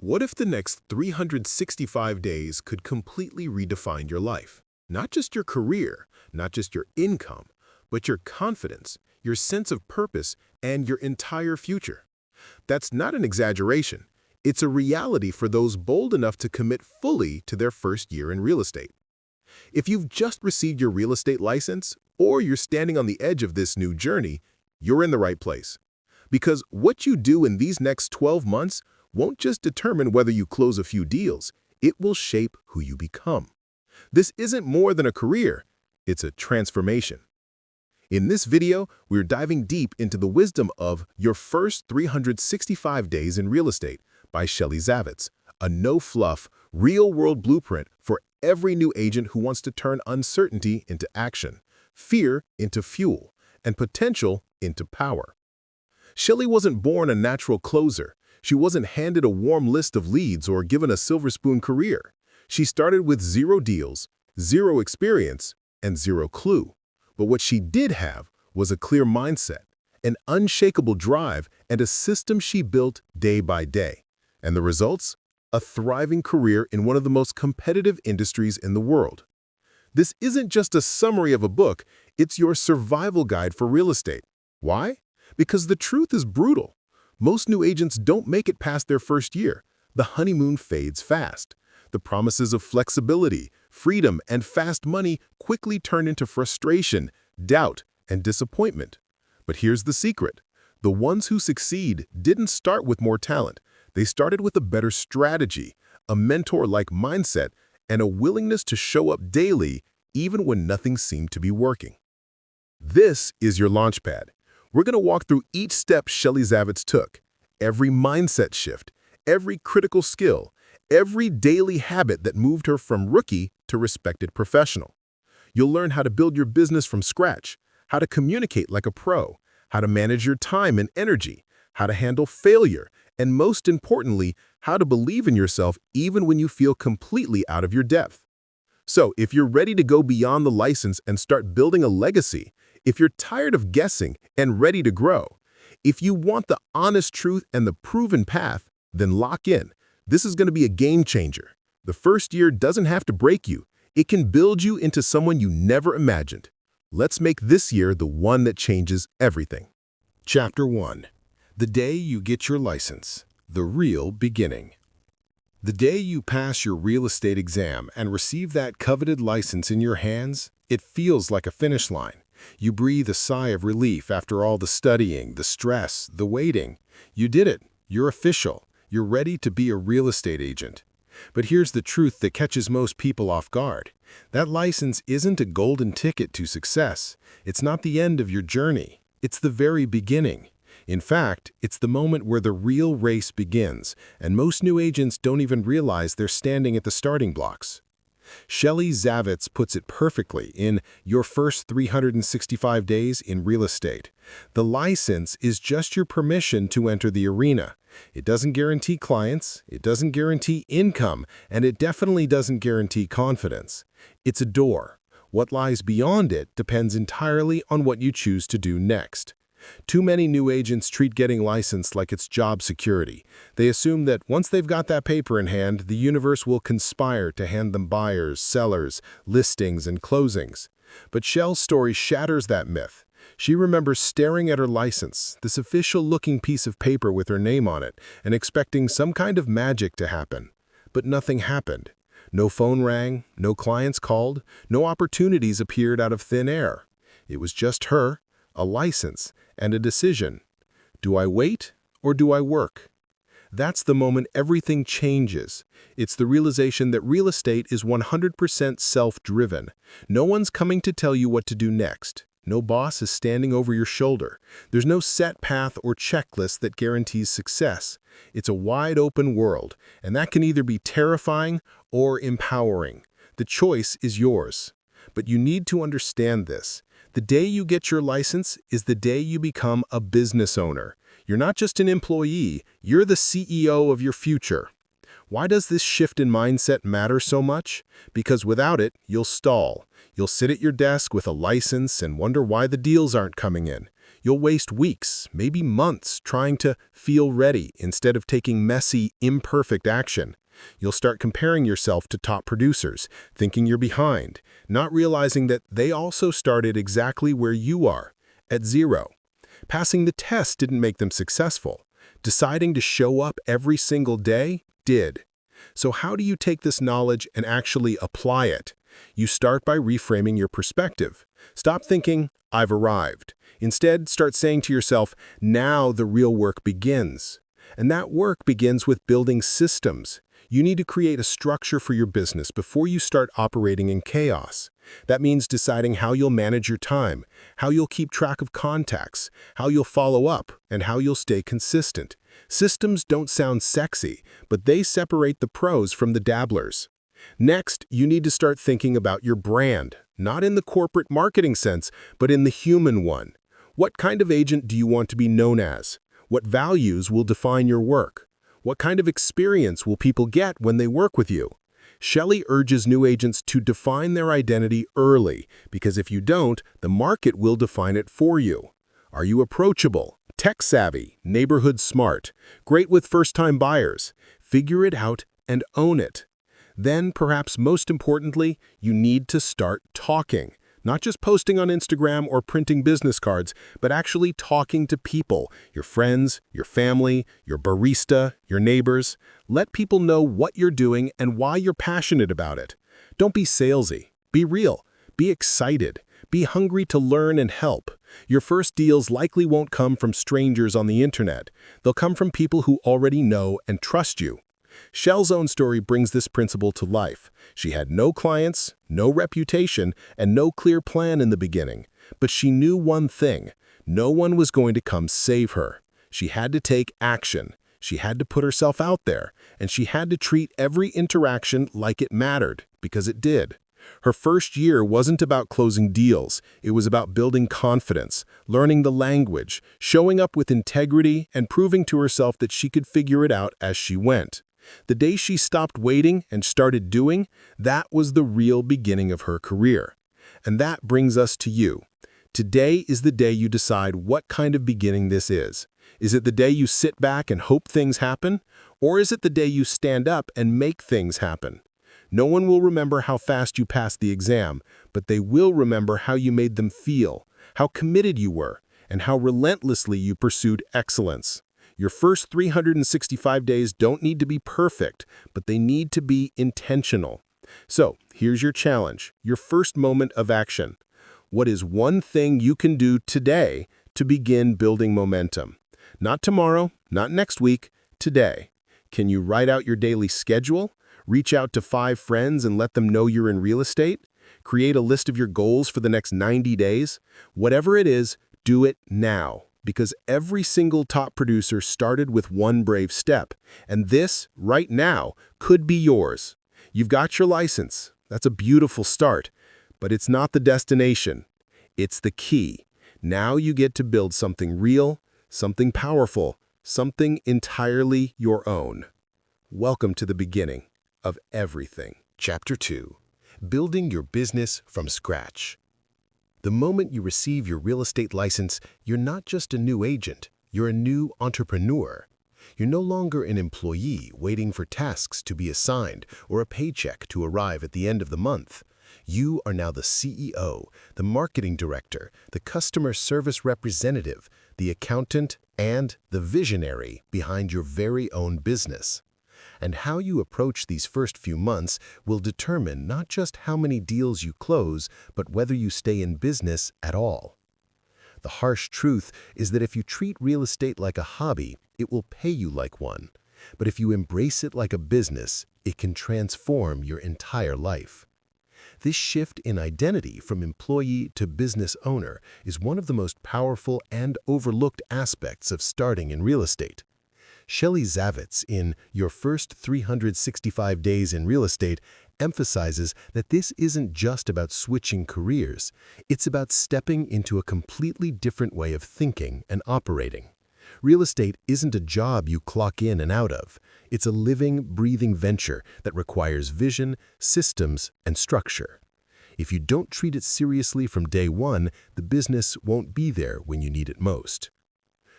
What if the next 365 days could completely redefine your life? Not just your career, not just your income, but your confidence, your sense of purpose, and your entire future. That's not an exaggeration. It's a reality for those bold enough to commit fully to their first year in real estate. If you've just received your real estate license, or you're standing on the edge of this new journey, you're in the right place. Because what you do in these next 12 months won't just determine whether you close a few deals, it will shape who you become. This isn't more than a career, it's a transformation. In this video, we're diving deep into the wisdom of Your First 365 Days in Real Estate by Shelley Zavitz, a no-fluff, real-world blueprint for every new agent who wants to turn uncertainty into action, fear into fuel, and potential into power. Shelley wasn't born a natural closer. She wasn't handed a warm list of leads or given a silver spoon career. She started with 0 deals, 0 experience, and 0 clue. But what she did have was a clear mindset, an unshakable drive, and a system she built day by day. And the results? A thriving career in one of the most competitive industries in the world. This isn't just a summary of a book, it's your survival guide for real estate. Why? Because the truth is brutal. Most new agents don't make it past their first year. The honeymoon fades fast. The promises of flexibility, freedom, and fast money quickly turn into frustration, doubt, and disappointment. But here's the secret. The ones who succeed didn't start with more talent. They started with a better strategy, a mentor-like mindset, and a willingness to show up daily even when nothing seemed to be working. This is your launchpad. We're going to walk through each step Shelley Zavitz took, every mindset shift, every critical skill, every daily habit that moved her from rookie to respected professional. You'll learn how to build your business from scratch, how to communicate like a pro, how to manage your time and energy, how to handle failure, and most importantly, how to believe in yourself even when you feel completely out of your depth. So, if you're ready to go beyond the license and start building a legacy, if you're tired of guessing and ready to grow, if you want the honest truth and the proven path, then lock in. This is going to be a game changer. The first year doesn't have to break you. It can build you into someone you never imagined. Let's make this year the one that changes everything. Chapter 1. The Day You Get Your License. The Real Beginning. The day you pass your real estate exam and receive that coveted license in your hands, it feels like a finish line. You breathe a sigh of relief after all the studying, the stress, the waiting. You did it. You're official. You're ready to be a real estate agent. But here's the truth that catches most people off guard. That license isn't a golden ticket to success. It's not the end of your journey. It's the very beginning. In fact, it's the moment where the real race begins, and most new agents don't even realize they're standing at the starting blocks. Shelley Zavitz puts it perfectly in Your First 365 Days in Real Estate. The license is just your permission to enter the arena. It doesn't guarantee clients, it doesn't guarantee income, and it definitely doesn't guarantee confidence. It's a door. What lies beyond it depends entirely on what you choose to do next. Too many new agents treat getting licensed like it's job security. They assume that once they've got that paper in hand, the universe will conspire to hand them buyers, sellers, listings, and closings. But Shell's story shatters that myth. She remembers staring at her license, this official-looking piece of paper with her name on it, and expecting some kind of magic to happen. But nothing happened. No phone rang, no clients called, no opportunities appeared out of thin air. It was just her, a license, and a decision. Do I wait or do I work? That's the moment everything changes. It's the realization that real estate is 100% self-driven. No one's coming to tell you what to do next. No boss is standing over your shoulder. There's no set path or checklist that guarantees success. It's a wide-open world, and that can either be terrifying or empowering. The choice is yours. But you need to understand this. The day you get your license is the day you become a business owner. You're not just an employee, you're the CEO of your future. Why does this shift in mindset matter so much? Because without it, you'll stall. You'll sit at your desk with a license and wonder why the deals aren't coming in. You'll waste weeks, maybe months, trying to feel ready instead of taking messy, imperfect action. You'll start comparing yourself to top producers, thinking you're behind, not realizing that they also started exactly where you are, at zero. Passing the test didn't make them successful. Deciding to show up every single day did. So how do you take this knowledge and actually apply it? You start by reframing your perspective. Stop thinking, "I've arrived." Instead, start saying to yourself, "Now the real work begins." And that work begins with building systems. You need to create a structure for your business before you start operating in chaos. That means deciding how you'll manage your time, how you'll keep track of contacts, how you'll follow up, and how you'll stay consistent. Systems don't sound sexy, but they separate the pros from the dabblers. Next, you need to start thinking about your brand, not in the corporate marketing sense, but in the human one. What kind of agent do you want to be known as? What values will define your work? What kind of experience will people get when they work with you? Shelley urges new agents to define their identity early, because if you don't, the market will define it for you. Are you approachable, tech-savvy, neighborhood smart, great with first-time buyers? Figure it out and own it. Then, perhaps most importantly, you need to start talking. Not just posting on Instagram or printing business cards, but actually talking to people, your friends, your family, your barista, your neighbors. Let people know what you're doing and why you're passionate about it. Don't be salesy. Be real. Be excited. Be hungry to learn and help. Your first deals likely won't come from strangers on the internet. They'll come from people who already know and trust you. Shell's own story brings this principle to life. She had no clients, no reputation, and no clear plan in the beginning. But she knew one thing: no one was going to come save her. She had to take action. She had to put herself out there, and she had to treat every interaction like it mattered, because it did. Her first year wasn't about closing deals. It was about building confidence, learning the language, showing up with integrity, and proving to herself that she could figure it out as she went. The day she stopped waiting and started doing, that was the real beginning of her career. And that brings us to you. Today is the day you decide what kind of beginning this is. Is it the day you sit back and hope things happen? Or is it the day you stand up and make things happen? No one will remember how fast you passed the exam, but they will remember how you made them feel, how committed you were, and how relentlessly you pursued excellence. Your first 365 days don't need to be perfect, but they need to be intentional. So, here's your challenge, your first moment of action. What is one thing you can do today to begin building momentum? Not tomorrow, not next week, today. Can you write out your daily schedule? Reach out to 5 friends and let them know you're in real estate? Create a list of your goals for the next 90 days? Whatever it is, do it now. Because every single top producer started with one brave step, and this, right now, could be yours. You've got your license. That's a beautiful start, but it's not the destination. It's the key. Now you get to build something real, something powerful, something entirely your own. Welcome to the beginning of everything. Chapter 2. Building your business from scratch. The moment you receive your real estate license, you're not just a new agent, you're a new entrepreneur. You're no longer an employee waiting for tasks to be assigned or a paycheck to arrive at the end of the month. You are now the CEO, the marketing director, the customer service representative, the accountant, and the visionary behind your very own business. And how you approach these first few months will determine not just how many deals you close, but whether you stay in business at all. The harsh truth is that if you treat real estate like a hobby, it will pay you like one. But if you embrace it like a business, it can transform your entire life. This shift in identity from employee to business owner is one of the most powerful and overlooked aspects of starting in real estate. Shelley Zavitz, in Your First 365 Days in Real Estate, emphasizes that this isn't just about switching careers. It's about stepping into a completely different way of thinking and operating. Real estate isn't a job you clock in and out of. It's a living, breathing venture that requires vision, systems, and structure. If you don't treat it seriously from day one, the business won't be there when you need it most.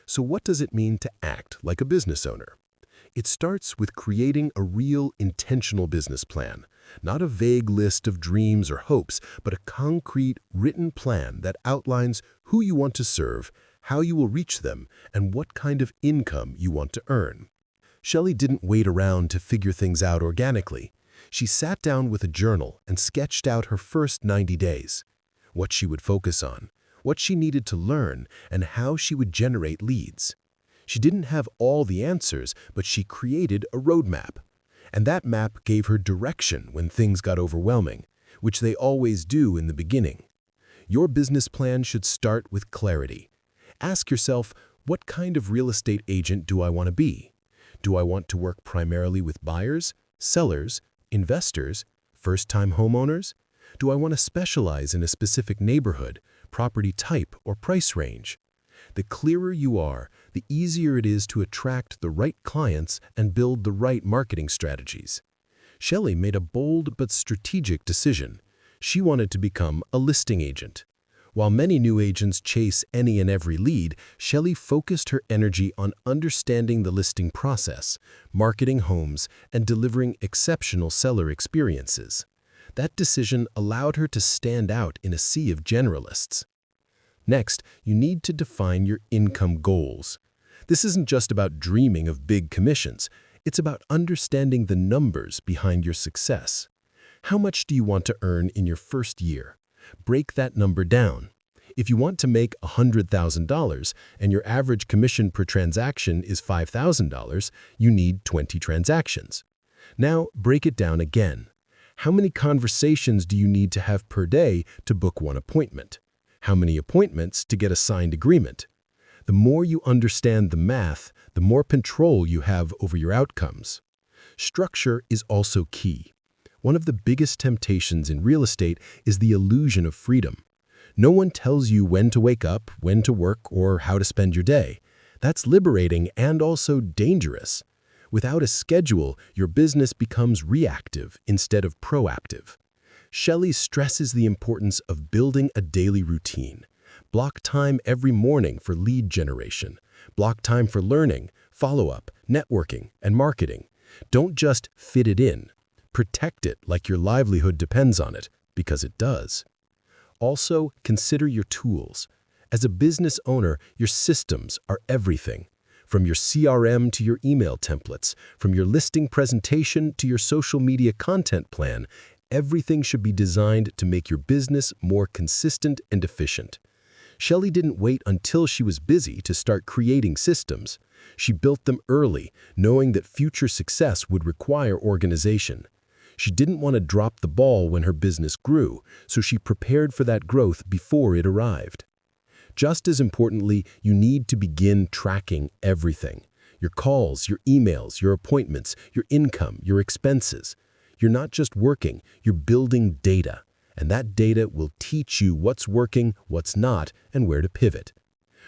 So what does it mean to act like a business owner? It starts with creating a real, intentional business plan, not a vague list of dreams or hopes, but a concrete, written plan that outlines who you want to serve, how you will reach them, and what kind of income you want to earn. Shelley didn't wait around to figure things out organically. She sat down with a journal and sketched out her first 90 days, what she would focus on, what she needed to learn, and how she would generate leads. She didn't have all the answers, but she created a roadmap. And that map gave her direction when things got overwhelming, which they always do in the beginning. Your business plan should start with clarity. Ask yourself, what kind of real estate agent do I want to be? Do I want to work primarily with buyers, sellers, investors, first-time homeowners? Do I want to specialize in a specific neighborhood, property type, or price range? The clearer you are, the easier it is to attract the right clients and build the right marketing strategies. Shelley made a bold but strategic decision. She wanted to become a listing agent. While many new agents chase any and every lead, Shelley focused her energy on understanding the listing process, marketing homes, and delivering exceptional seller experiences. That decision allowed her to stand out in a sea of generalists. Next, you need to define your income goals. This isn't just about dreaming of big commissions. It's about understanding the numbers behind your success. How much do you want to earn in your first year? Break that number down. If you want to make $100,000 and your average commission per transaction is $5,000, you need 20 transactions. Now, break it down again. How many conversations do you need to have per day to book one appointment? How many appointments to get a signed agreement? The more you understand the math, the more control you have over your outcomes. Structure is also key. One of the biggest temptations in real estate is the illusion of freedom. No one tells you when to wake up, when to work, or how to spend your day. That's liberating and also dangerous. Without a schedule, your business becomes reactive instead of proactive. Shelley stresses the importance of building a daily routine. Block time every morning for lead generation. Block time for learning, follow-up, networking, and marketing. Don't just fit it in. Protect it like your livelihood depends on it, because it does. Also, consider your tools. As a business owner, your systems are everything. From your CRM to your email templates, from your listing presentation to your social media content plan, everything should be designed to make your business more consistent and efficient. Shelley didn't wait until she was busy to start creating systems. She built them early, knowing that future success would require organization. She didn't want to drop the ball when her business grew, so she prepared for that growth before it arrived. Just as importantly, you need to begin tracking everything. Your calls, your emails, your appointments, your income, your expenses. You're not just working, you're building data. And that data will teach you what's working, what's not, and where to pivot.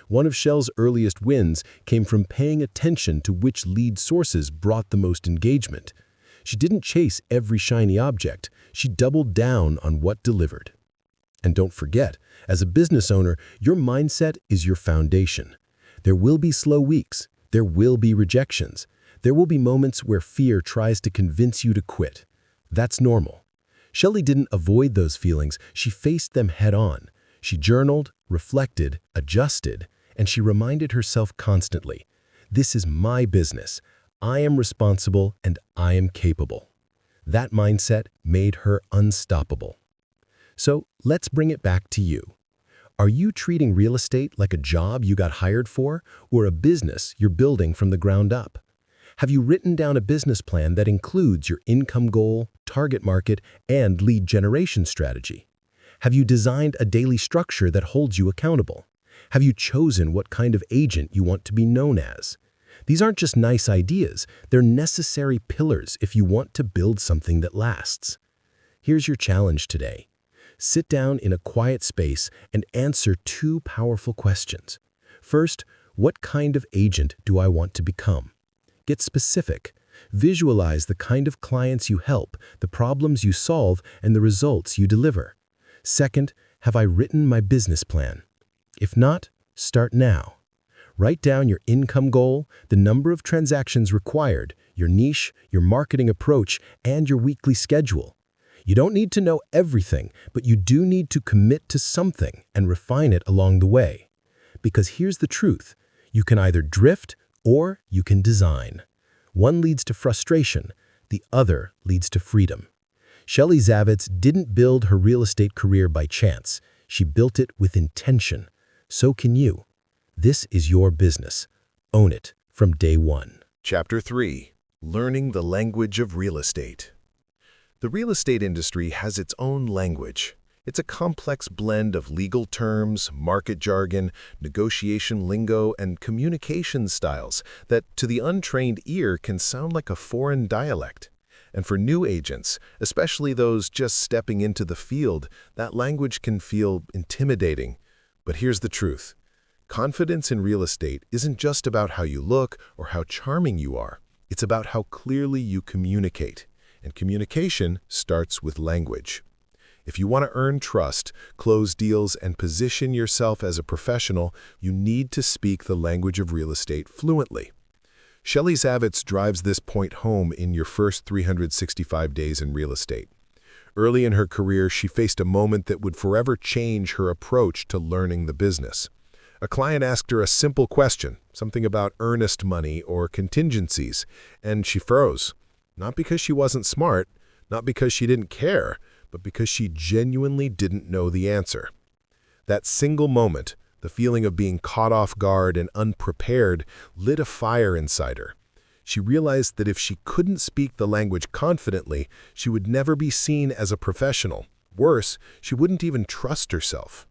One of Shell's earliest wins came from paying attention to which lead sources brought the most engagement. She didn't chase every shiny object. She doubled down on what delivered. And don't forget, as a business owner, your mindset is your foundation. There will be slow weeks. There will be rejections. There will be moments where fear tries to convince you to quit. That's normal. Shelley didn't avoid those feelings. She faced them head-on. She journaled, reflected, adjusted, and she reminded herself constantly, "This is my business. I am responsible and I am capable." That mindset made her unstoppable. So let's bring it back to you. Are you treating real estate like a job you got hired for or a business you're building from the ground up? Have you written down a business plan that includes your income goal, target market, and lead generation strategy? Have you designed a daily structure that holds you accountable? Have you chosen what kind of agent you want to be known as? These aren't just nice ideas, they're necessary pillars if you want to build something that lasts. Here's your challenge today. Sit down in a quiet space and answer two powerful questions. First, what kind of agent do I want to become? Get specific. Visualize the kind of clients you help, the problems you solve, and the results you deliver. Second, have I written my business plan? If not, start now. Write down your income goal, the number of transactions required, your niche, your marketing approach, and your weekly schedule. You don't need to know everything, but you do need to commit to something and refine it along the way. Because here's the truth. You can either drift or you can design. One leads to frustration, the other leads to freedom. Shelley Zavitz didn't build her real estate career by chance. She built it with intention. So can you. This is your business. Own it from day one. Chapter 3. Learning the Language of Real Estate. The real estate industry has its own language. It's a complex blend of legal terms, market jargon, negotiation lingo, and communication styles that, to the untrained ear, can sound like a foreign dialect. And for new agents, especially those just stepping into the field, that language can feel intimidating. But here's the truth. Confidence in real estate isn't just about how you look or how charming you are. It's about how clearly you communicate. And communication starts with language. If you want to earn trust, close deals, and position yourself as a professional, you need to speak the language of real estate fluently. Shelley Zavitz drives this point home in your first 365 days in real estate. Early in her career, she faced a moment that would forever change her approach to learning the business. A client asked her a simple question, something about earnest money or contingencies, and she froze. Not because she wasn't smart, not because she didn't care, but because she genuinely didn't know the answer. That single moment, the feeling of being caught off guard and unprepared, lit a fire inside her. She realized that if she couldn't speak the language confidently, she would never be seen as a professional. Worse, she wouldn't even trust herself.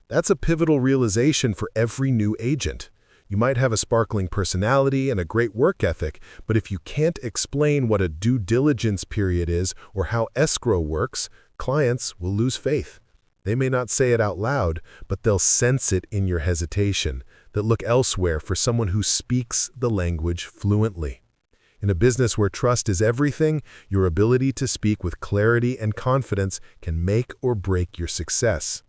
That's a pivotal realization for every new agent. You might have a sparkling personality and a great work ethic, but if you can't explain what a due diligence period is or how escrow works, clients will lose faith. They may not say it out loud, but they'll sense it in your hesitation. They'll look elsewhere for someone who speaks the language fluently. In a business where trust is everything, your ability to speak with clarity and confidence can make or break your success.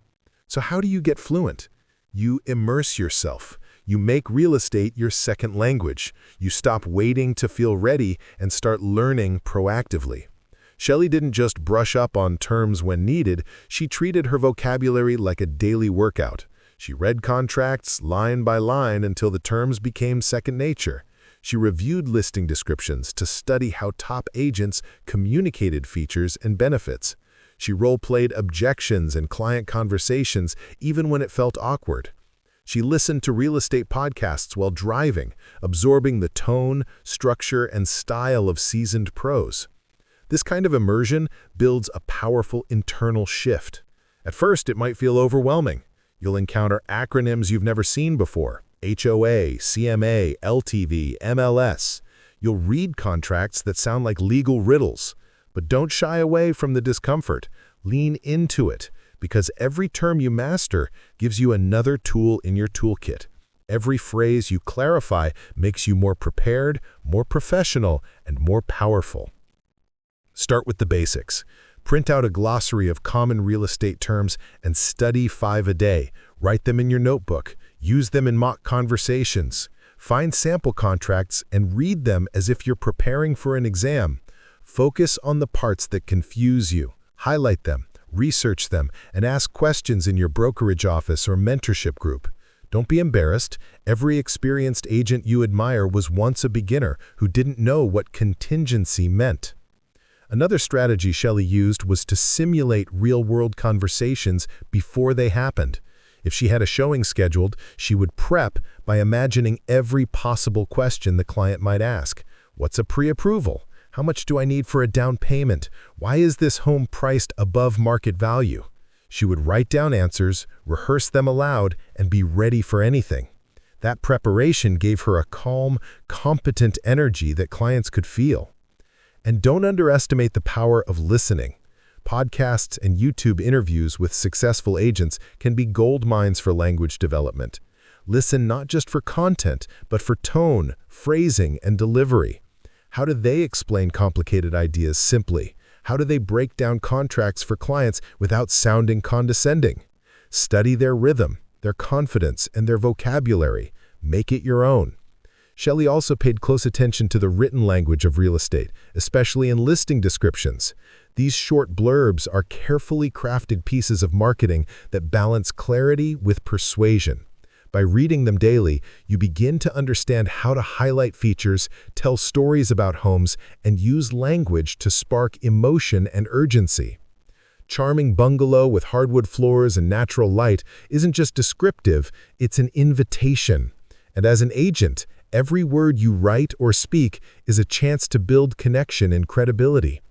So how do you get fluent? You immerse yourself. You make real estate your second language. You stop waiting to feel ready and start learning proactively. Shelley didn't just brush up on terms when needed, she treated her vocabulary like a daily workout. She read contracts line by line until the terms became second nature. She reviewed listing descriptions to study how top agents communicated features and benefits. She role-played objections and client conversations even when it felt awkward. She listened to real estate podcasts while driving, absorbing the tone, structure, and style of seasoned pros. This kind of immersion builds a powerful internal shift. At first, it might feel overwhelming. You'll encounter acronyms you've never seen before: HOA, CMA, LTV, MLS. You'll read contracts that sound like legal riddles. But don't shy away from the discomfort. Lean into it, because every term you master gives you another tool in your toolkit. Every phrase you clarify makes you more prepared, more professional, and more powerful. Start with the basics. Print out a glossary of common real estate terms and study 5 a day. Write them in your notebook. Use them in mock conversations. Find sample contracts and read them as if you're preparing for an exam. Focus on the parts that confuse you. Highlight them, research them, and ask questions in your brokerage office or mentorship group. Don't be embarrassed. Every experienced agent you admire was once a beginner who didn't know what contingency meant. Another strategy Shelley used was to simulate real-world conversations before they happened. If she had a showing scheduled, she would prep by imagining every possible question the client might ask. What's a pre-approval? How much do I need for a down payment? Why is this home priced above market value? She would write down answers, rehearse them aloud, and be ready for anything. That preparation gave her a calm, competent energy that clients could feel. And don't underestimate the power of listening. Podcasts and YouTube interviews with successful agents can be gold mines for language development. Listen not just for content, but for tone, phrasing, and delivery. How do they explain complicated ideas simply? How do they break down contracts for clients without sounding condescending? Study their rhythm, their confidence, and their vocabulary. Make it your own. Shelley also paid close attention to the written language of real estate, especially in listing descriptions. These short blurbs are carefully crafted pieces of marketing that balance clarity with persuasion. By reading them daily, you begin to understand how to highlight features, tell stories about homes, and use language to spark emotion and urgency. Charming bungalow with hardwood floors and natural light isn't just descriptive, it's an invitation. And as an agent, every word you write or speak is a chance to build connection and credibility.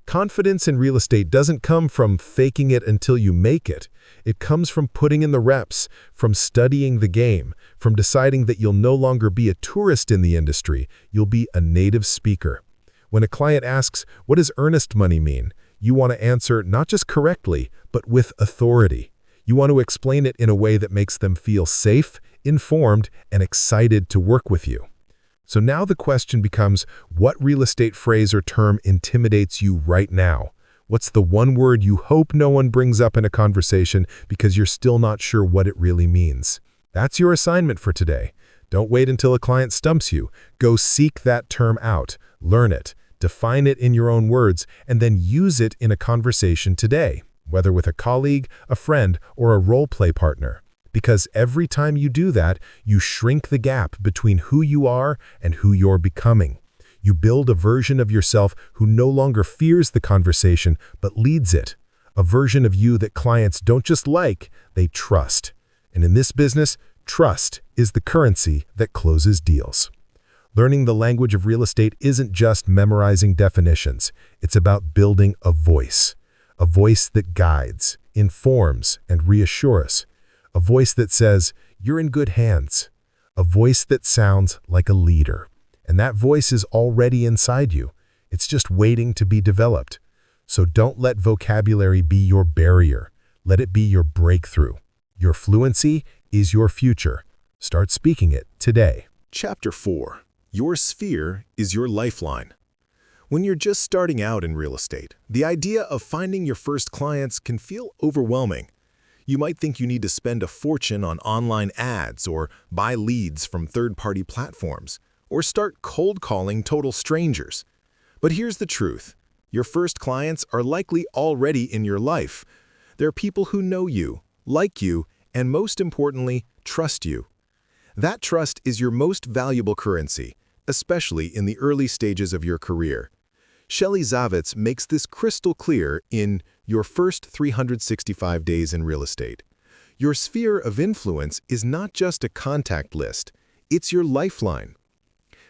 Confidence in real estate doesn't come from faking it until you make it. It comes from putting in the reps, from studying the game, from deciding that you'll no longer be a tourist in the industry, you'll be a native speaker. When a client asks, "What does earnest money mean?" you want to answer not just correctly, but with authority. You want to explain it in a way that makes them feel safe, informed, and excited to work with you. So now the question becomes, what real estate phrase or term intimidates you right now? What's the one word you hope no one brings up in a conversation because you're still not sure what it really means? That's your assignment for today. Don't wait until a client stumps you. Go seek that term out, learn it, define it in your own words, and then use it in a conversation today, whether with a colleague, a friend, or a role-play partner. Because every time you do that, you shrink the gap between who you are and who you're becoming. You build a version of yourself who no longer fears the conversation, but leads it. A version of you that clients don't just like, they trust. And in this business, trust is the currency that closes deals. Learning the language of real estate isn't just memorizing definitions. It's about building a voice that guides, informs, and reassures. A voice that says, "You're in good hands." A voice that sounds like a leader. And that voice is already inside you. It's just waiting to be developed. So don't let vocabulary be your barrier. Let it be your breakthrough. Your fluency is your future. Start speaking it today. Chapter 4. Your sphere is your lifeline. When you're just starting out in real estate, the idea of finding your first clients can feel overwhelming. You might think you need to spend a fortune on online ads or buy leads from third-party platforms, or start cold calling total strangers. But here's the truth. Your first clients are likely already in your life. They're people who know you, like you, and most importantly, trust you. That trust is your most valuable currency, especially in the early stages of your career. Shelley Zavitz makes this crystal clear in Your First 365 Days in Real Estate. Your sphere of influence is not just a contact list, it's your lifeline.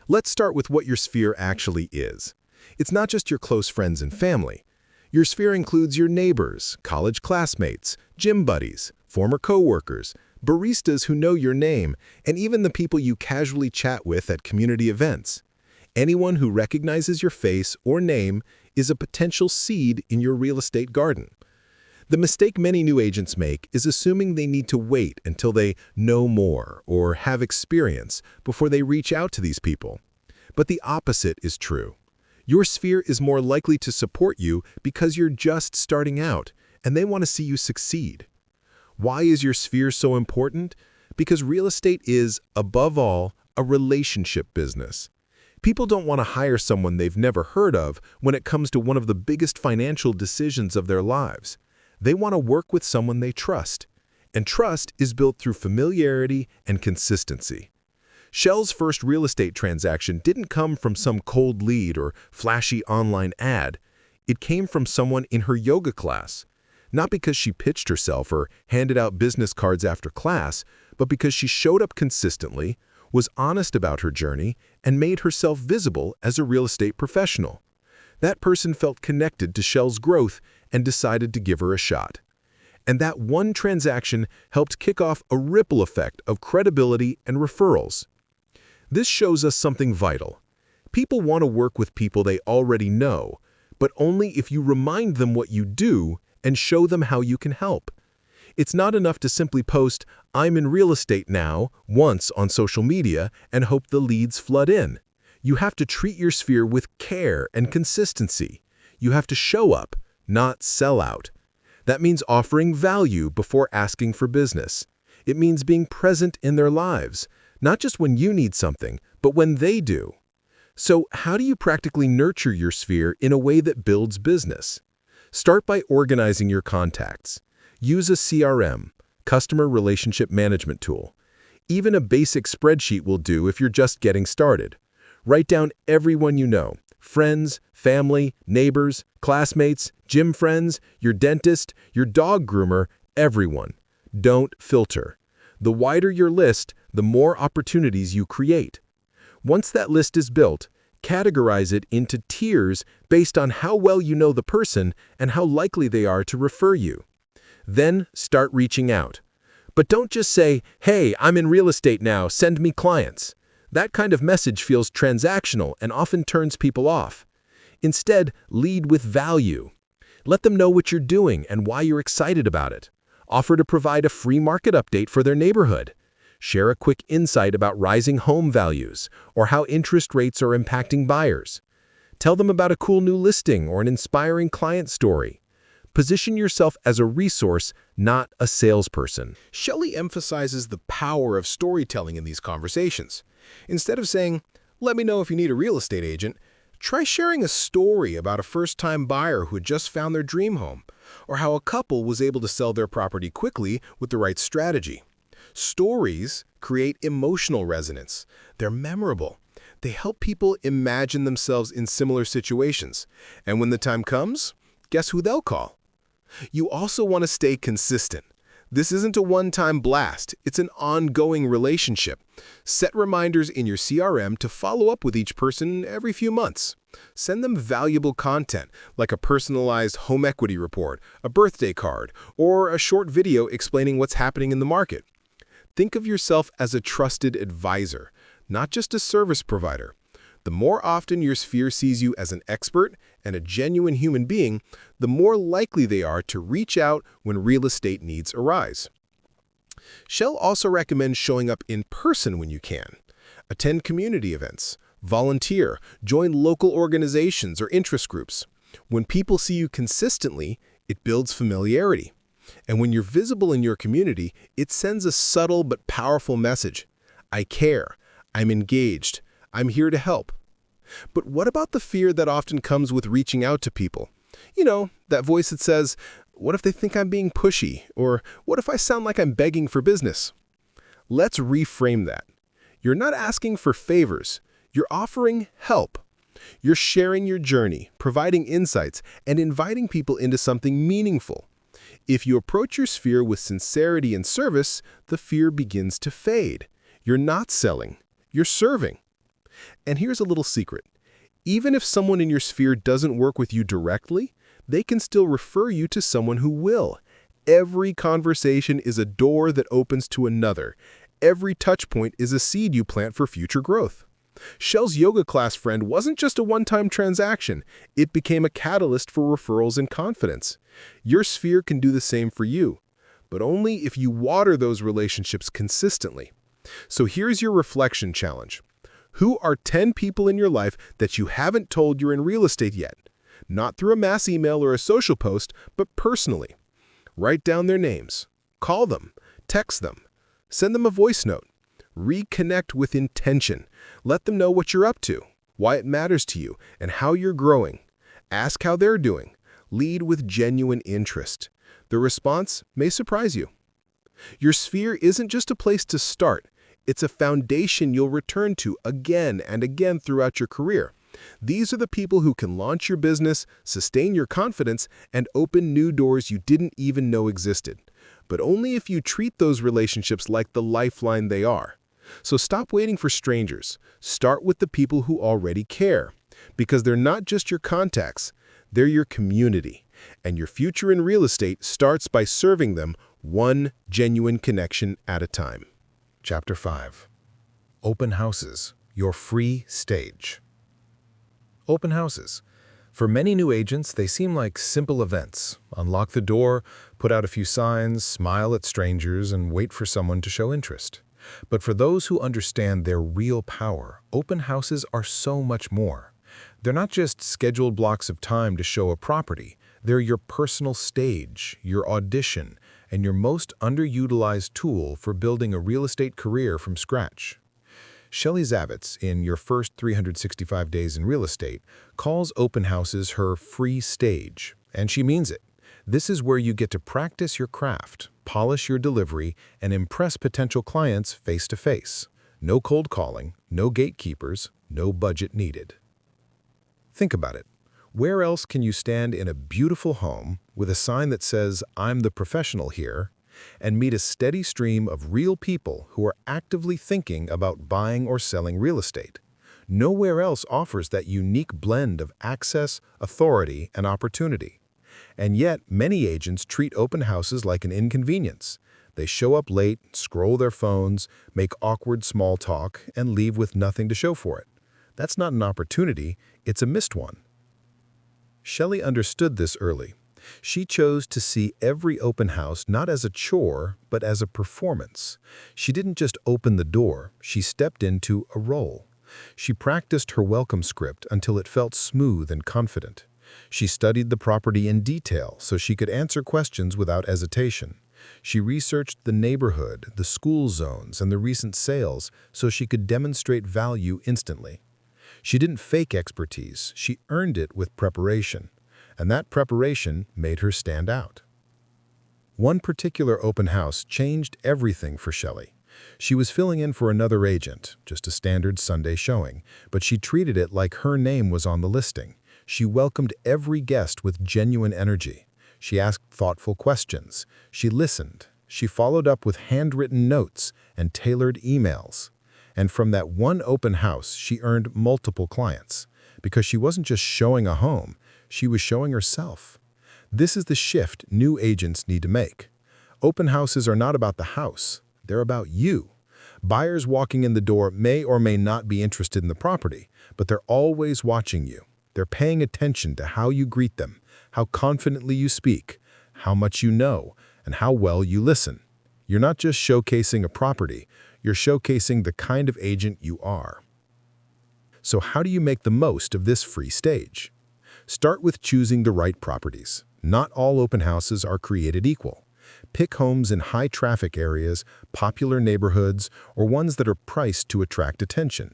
Let's start with what your sphere actually is. It's not just your close friends and family. Your sphere includes your neighbors, college classmates, gym buddies, former coworkers, baristas who know your name, and even the people you casually chat with at community events. Anyone who recognizes your face or name is a potential seed in your real estate garden. The mistake many new agents make is assuming they need to wait until they know more or have experience before they reach out to these people. But the opposite is true. Your sphere is more likely to support you because you're just starting out and they want to see you succeed. Why is your sphere so important? Because real estate is, above all, a relationship business. People don't want to hire someone they've never heard of when it comes to one of the biggest financial decisions of their lives. They want to work with someone they trust. And trust is built through familiarity and consistency. Shell's first real estate transaction didn't come from some cold lead or flashy online ad. It came from someone in her yoga class. Not because she pitched herself or handed out business cards after class, but because she showed up consistently, was honest about her journey, and made herself visible as a real estate professional. That person felt connected to Shell's growth and decided to give her a shot. And that one transaction helped kick off a ripple effect of credibility and referrals. This shows us something vital. People want to work with people they already know, but only if you remind them what you do and show them how you can help. It's not enough to simply post, "I'm in real estate now," once on social media and hope the leads flood in. You have to treat your sphere with care and consistency. You have to show up, not sell out. That means offering value before asking for business. It means being present in their lives, not just when you need something, but when they do. So how do you practically nurture your sphere in a way that builds business? Start by organizing your contacts. Use a CRM, customer relationship management tool. Even a basic spreadsheet will do if you're just getting started. Write down everyone you know, friends, family, neighbors, classmates, gym friends, your dentist, your dog groomer, everyone. Don't filter. The wider your list, the more opportunities you create. Once that list is built, categorize it into tiers based on how well you know the person and how likely they are to refer you. Then start reaching out. But don't just say, "Hey, I'm in real estate now, send me clients." That kind of message feels transactional and often turns people off. Instead, lead with value. Let them know what you're doing and why you're excited about it. Offer to provide a free market update for their neighborhood. Share a quick insight about rising home values or how interest rates are impacting buyers. Tell them about a cool new listing or an inspiring client story. Position yourself as a resource, not a salesperson. Shelley emphasizes the power of storytelling in these conversations. Instead of saying, "Let me know if you need a real estate agent," try sharing a story about a first-time buyer who had just found their dream home, or how a couple was able to sell their property quickly with the right strategy. Stories create emotional resonance. They're memorable. They help people imagine themselves in similar situations. And when the time comes, guess who they'll call? You also want to stay consistent. This isn't a one-time blast. It's an ongoing relationship. Set reminders in your CRM to follow up with each person every few months. Send them valuable content, like a personalized home equity report, a birthday card, or a short video explaining what's happening in the market. Think of yourself as a trusted advisor, not just a service provider. The more often your sphere sees you as an expert and a genuine human being, the more likely they are to reach out when real estate needs arise. Shell also recommends showing up in person when you can. Attend community events, volunteer, join local organizations or interest groups. When people see you consistently, it builds familiarity. And when you're visible in your community, it sends a subtle but powerful message. I care. I'm engaged. I'm here to help. But what about the fear that often comes with reaching out to people? You know, that voice that says, "What if they think I'm being pushy?" Or "What if I sound like I'm begging for business?" Let's reframe that. You're not asking for favors. You're offering help. You're sharing your journey, providing insights, and inviting people into something meaningful. If you approach your sphere with sincerity and service, the fear begins to fade. You're not selling. You're serving. And here's a little secret. Even if someone in your sphere doesn't work with you directly, they can still refer you to someone who will. Every conversation is a door that opens to another. Every touch point is a seed you plant for future growth. Shell's yoga class friend wasn't just a one-time transaction. It became a catalyst for referrals and confidence. Your sphere can do the same for you, but only if you water those relationships consistently. So here's your reflection challenge. Who are 10 people in your life that you haven't told you're in real estate yet? Not through a mass email or a social post, but personally. Write down their names. Call them. Text them. Send them a voice note. Reconnect with intention. Let them know what you're up to, why it matters to you, and how you're growing. Ask how they're doing. Lead with genuine interest. The response may surprise you. Your sphere isn't just a place to start. It's a foundation you'll return to again and again throughout your career. These are the people who can launch your business, sustain your confidence, and open new doors you didn't even know existed. But only if you treat those relationships like the lifeline they are. So stop waiting for strangers. Start with the people who already care. Because they're not just your contacts, they're your community. And your future in real estate starts by serving them one genuine connection at a time. Chapter 5. Open Houses, Your Free Stage. Open houses. For many new agents, they seem like simple events. Unlock the door, put out a few signs, smile at strangers, and wait for someone to show interest. But for those who understand their real power, open houses are so much more. They're not just scheduled blocks of time to show a property. They're your personal stage, your audition, and your most underutilized tool for building a real estate career from scratch. Shelley Zavitz, in Your First 365 Days in Real Estate, calls open houses her free stage, and she means it. This is where you get to practice your craft, polish your delivery, and impress potential clients face-to-face. No cold calling, no gatekeepers, no budget needed. Think about it. Where else can you stand in a beautiful home with a sign that says, "I'm the professional here," and meet a steady stream of real people who are actively thinking about buying or selling real estate? Nowhere else offers that unique blend of access, authority, and opportunity. And yet, many agents treat open houses like an inconvenience. They show up late, scroll their phones, make awkward small talk, and leave with nothing to show for it. That's not an opportunity, it's a missed one. Shelley understood this early. She chose to see every open house not as a chore, but as a performance. She didn't just open the door, she stepped into a role. She practiced her welcome script until it felt smooth and confident. She studied the property in detail so she could answer questions without hesitation. She researched the neighborhood, the school zones, and the recent sales so she could demonstrate value instantly. She didn't fake expertise, she earned it with preparation. And that preparation made her stand out. One particular open house changed everything for Shelley. She was filling in for another agent, just a standard Sunday showing, but she treated it like her name was on the listing. She welcomed every guest with genuine energy. She asked thoughtful questions. She listened. She followed up with handwritten notes and tailored emails. And from that one open house, she earned multiple clients. Because she wasn't just showing a home, she was showing herself. This is the shift new agents need to make. Open houses are not about the house. They're about you. Buyers walking in the door may or may not be interested in the property, but they're always watching you. They're paying attention to how you greet them, how confidently you speak, how much you know, and how well you listen. You're not just showcasing a property, you're showcasing the kind of agent you are. So how do you make the most of this free stage? Start with choosing the right properties. Not all open houses are created equal. Pick homes in high-traffic areas, popular neighborhoods, or ones that are priced to attract attention.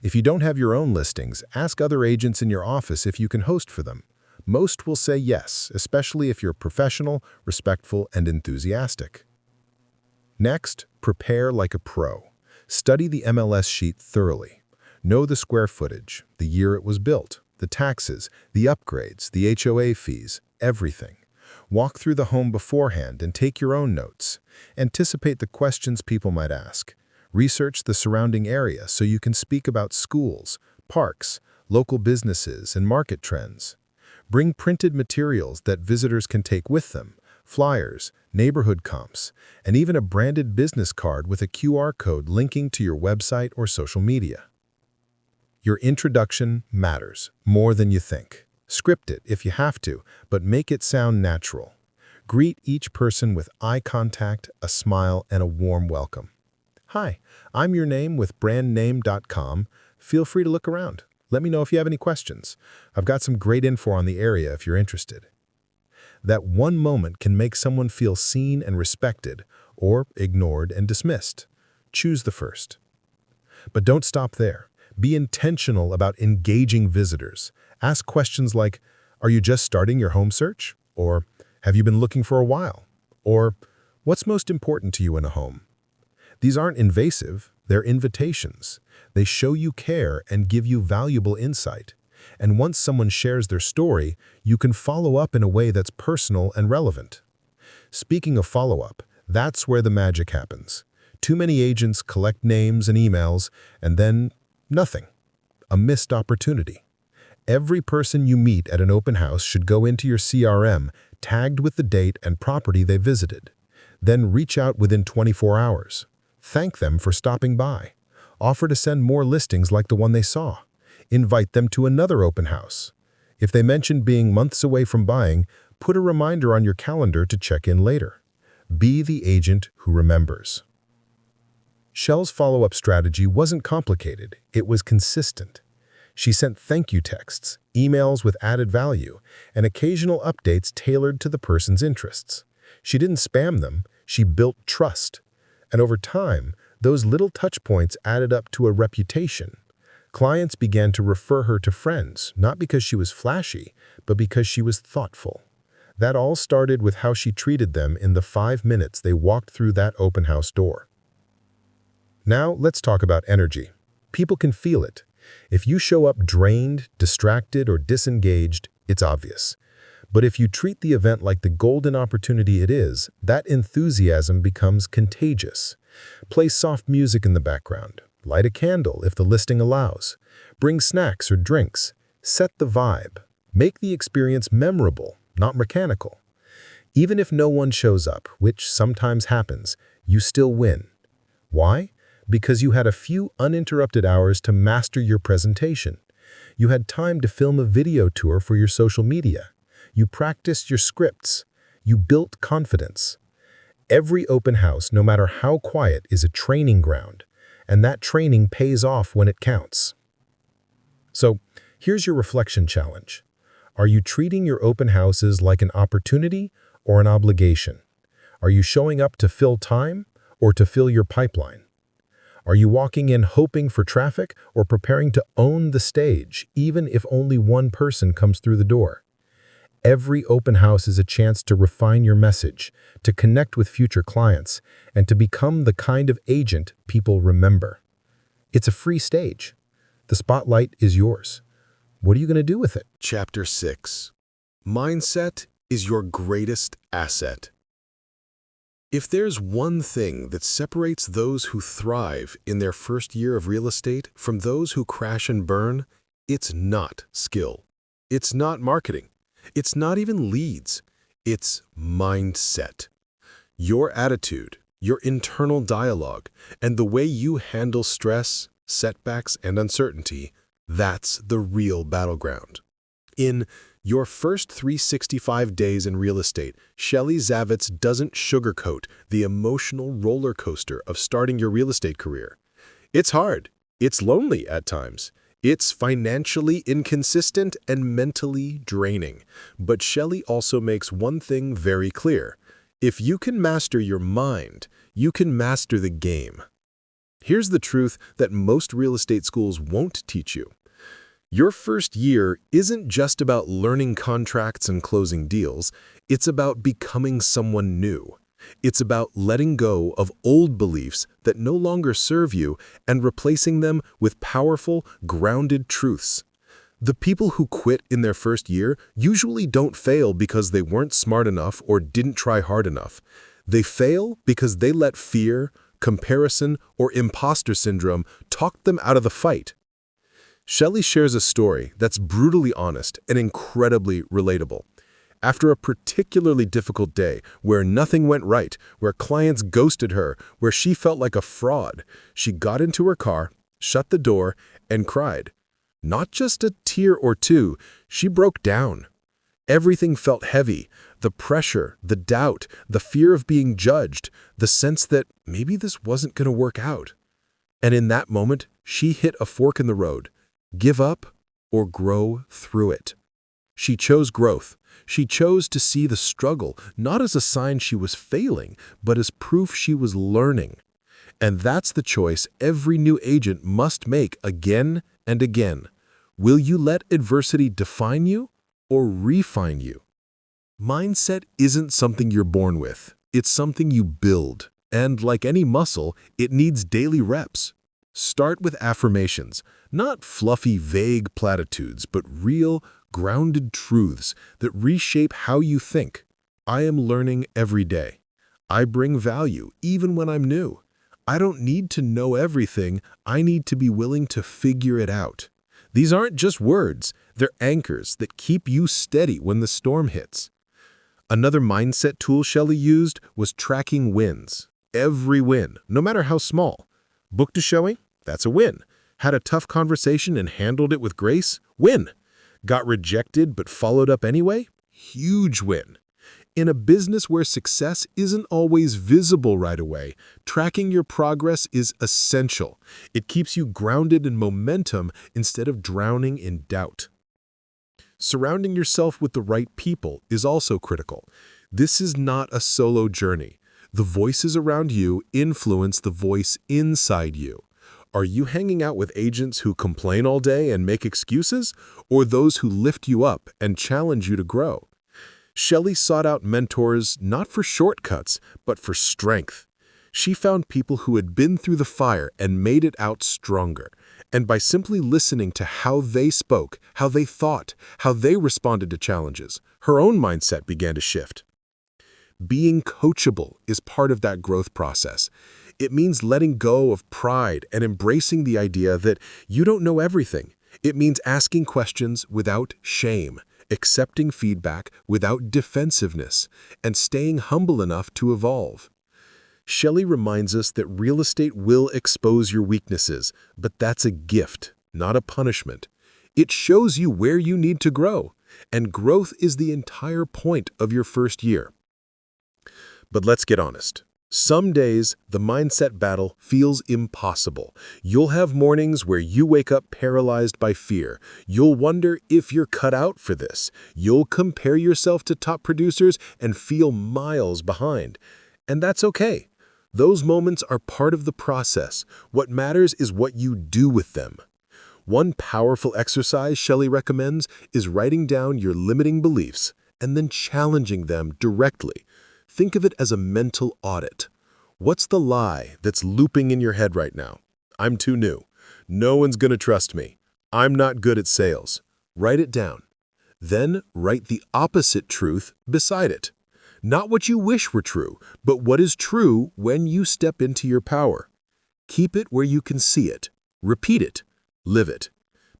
If you don't have your own listings, ask other agents in your office if you can host for them. Most will say yes, especially if you're professional, respectful, and enthusiastic. Next, prepare like a pro. Study the MLS sheet thoroughly. Know the square footage, the year it was built, the taxes, the upgrades, the HOA fees, everything. Walk through the home beforehand and take your own notes. Anticipate the questions people might ask. Research the surrounding area so you can speak about schools, parks, local businesses, and market trends. Bring printed materials that visitors can take with them, flyers, neighborhood comps, and even a branded business card with a QR code linking to your website or social media. Your introduction matters more than you think. Script it if you have to, but make it sound natural. Greet each person with eye contact, a smile, and a warm welcome. Hi, I'm your name with brandname.com. Feel free to look around. Let me know if you have any questions. I've got some great info on the area if you're interested. That one moment can make someone feel seen and respected, or ignored and dismissed. Choose the first. But don't stop there. Be intentional about engaging visitors. Ask questions like, "Are you just starting your home search?" Or, "Have you been looking for a while?" Or, "What's most important to you in a home?" These aren't invasive, they're invitations. They show you care and give you valuable insight. And once someone shares their story, you can follow up in a way that's personal and relevant. Speaking of follow-up, that's where the magic happens. Too many agents collect names and emails, and then nothing. A missed opportunity. Every person you meet at an open house should go into your CRM, tagged with the date and property they visited. Then reach out within 24 hours. Thank them for stopping by. Offer to send more listings like the one they saw. Invite them to another open house. If they mention being months away from buying, put a reminder on your calendar to check in later. Be the agent who remembers. Shell's follow-up strategy wasn't complicated, it was consistent. She sent thank you texts, emails with added value, and occasional updates tailored to the person's interests. She didn't spam them, she built trust. And over time, those little touch points added up to a reputation. Clients began to refer her to friends, not because she was flashy, but because she was thoughtful. That all started with how she treated them in the 5 minutes they walked through that open house door. Now, let's talk about energy. People can feel it. If you show up drained, distracted, or disengaged, it's obvious. But if you treat the event like the golden opportunity it is, that enthusiasm becomes contagious. Play soft music in the background. Light a candle if the listing allows. Bring snacks or drinks. Set the vibe. Make the experience memorable, not mechanical. Even if no one shows up, which sometimes happens, you still win. Why? Because you had a few uninterrupted hours to master your presentation. You had time to film a video tour for your social media. You practiced your scripts. You built confidence. Every open house, no matter how quiet, is a training ground, and that training pays off when it counts. So, here's your reflection challenge. Are you treating your open houses like an opportunity or an obligation? Are you showing up to fill time or to fill your pipeline? Are you walking in hoping for traffic or preparing to own the stage, even if only one person comes through the door? Every open house is a chance to refine your message, to connect with future clients, and to become the kind of agent people remember. It's a free stage. The spotlight is yours. What are you going to do with it? Chapter 6. Mindset is your greatest asset. If there's one thing that separates those who thrive in their first year of real estate from those who crash and burn, it's not skill. It's not marketing. It's not even leads. It's mindset. Your attitude, your internal dialogue, and the way you handle stress, setbacks, and uncertainty, that's the real battleground. In Your First 365 Days in Real Estate, Shelley Zavitz doesn't sugarcoat the emotional roller coaster of starting your real estate career. It's hard. It's lonely at times. It's financially inconsistent and mentally draining. But Shelley also makes one thing very clear. If you can master your mind, you can master the game. Here's the truth that most real estate schools won't teach you. Your first year isn't just about learning contracts and closing deals. It's about becoming someone new. It's about letting go of old beliefs that no longer serve you and replacing them with powerful, grounded truths. The people who quit in their first year usually don't fail because they weren't smart enough or didn't try hard enough. They fail because they let fear, comparison, or imposter syndrome talk them out of the fight. Shelley shares a story that's brutally honest and incredibly relatable. After a particularly difficult day where nothing went right, where clients ghosted her, where she felt like a fraud, she got into her car, shut the door, and cried. Not just a tear or two, she broke down. Everything felt heavy, the pressure, the doubt, the fear of being judged, the sense that maybe this wasn't going to work out. And in that moment, she hit a fork in the road. Give up or grow through it. She chose growth. She chose to see the struggle not as a sign she was failing, but as proof she was learning. And that's the choice every new agent must make again and again. Will you let adversity define you or refine you? Mindset isn't something you're born with. It's something you build. And like any muscle, it needs daily reps. Start with affirmations, not fluffy, vague platitudes, but real, grounded truths that reshape how you think. I am learning every day. I bring value even when I'm new. I don't need to know everything. I need to be willing to figure it out. These aren't just words. They're anchors that keep you steady when the storm hits. Another mindset tool Shelley used was tracking wins. Every win, no matter how small. Booked a showing? That's a win. Had a tough conversation and handled it with grace? Win. Got rejected but followed up anyway? Huge win. In a business where success isn't always visible right away, tracking your progress is essential. It keeps you grounded in momentum instead of drowning in doubt. Surrounding yourself with the right people is also critical. This is not a solo journey. The voices around you influence the voice inside you. Are you hanging out with agents who complain all day and make excuses, or those who lift you up and challenge you to grow? Shelley sought out mentors not for shortcuts, but for strength. She found people who had been through the fire and made it out stronger. And by simply listening to how they spoke, how they thought, how they responded to challenges, her own mindset began to shift. Being coachable is part of that growth process. It means letting go of pride and embracing the idea that you don't know everything. It means asking questions without shame, accepting feedback without defensiveness, and staying humble enough to evolve. Shelley reminds us that real estate will expose your weaknesses, but that's a gift, not a punishment. It shows you where you need to grow, and growth is the entire point of your first year. But let's get honest. Some days, the mindset battle feels impossible. You'll have mornings where you wake up paralyzed by fear. You'll wonder if you're cut out for this. You'll compare yourself to top producers and feel miles behind. And that's okay. Those moments are part of the process. What matters is what you do with them. One powerful exercise Shelley recommends is writing down your limiting beliefs and then challenging them directly. Think of it as a mental audit. What's the lie that's looping in your head right now? I'm too new. No one's going to trust me. I'm not good at sales. Write it down. Then write the opposite truth beside it. Not what you wish were true, but what is true when you step into your power. Keep it where you can see it. Repeat it. Live it.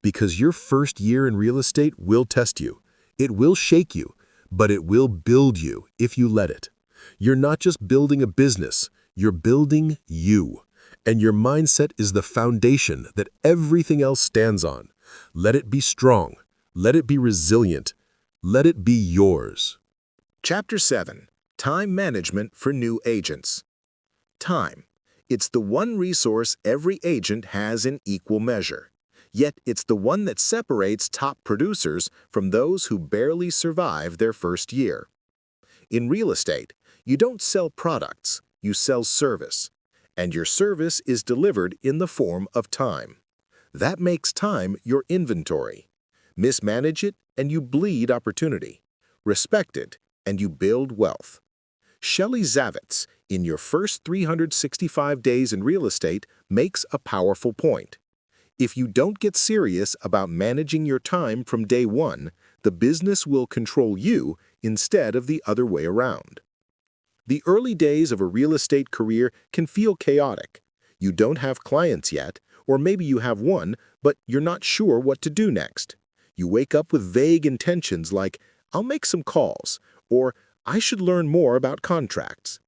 Because your first year in real estate will test you. It will shake you, but it will build you if you let it. You're not just building a business, you're building you. And your mindset is the foundation that everything else stands on. Let it be strong. Let it be resilient. Let it be yours. Chapter 7. Time Management for New Agents. Time. It's the one resource every agent has in equal measure. Yet it's the one that separates top producers from those who barely survive their first year. In real estate, you don't sell products, you sell service. And your service is delivered in the form of time. That makes time your inventory. Mismanage it and you bleed opportunity. Respect it and you build wealth. Shelley Zavitz, in Your First 365 Days in Real Estate, makes a powerful point. If you don't get serious about managing your time from day one, the business will control you instead of the other way around. The early days of a real estate career can feel chaotic. You don't have clients yet, or maybe you have one, but you're not sure what to do next. You wake up with vague intentions like, I'll make some calls, or I should learn more about contracts.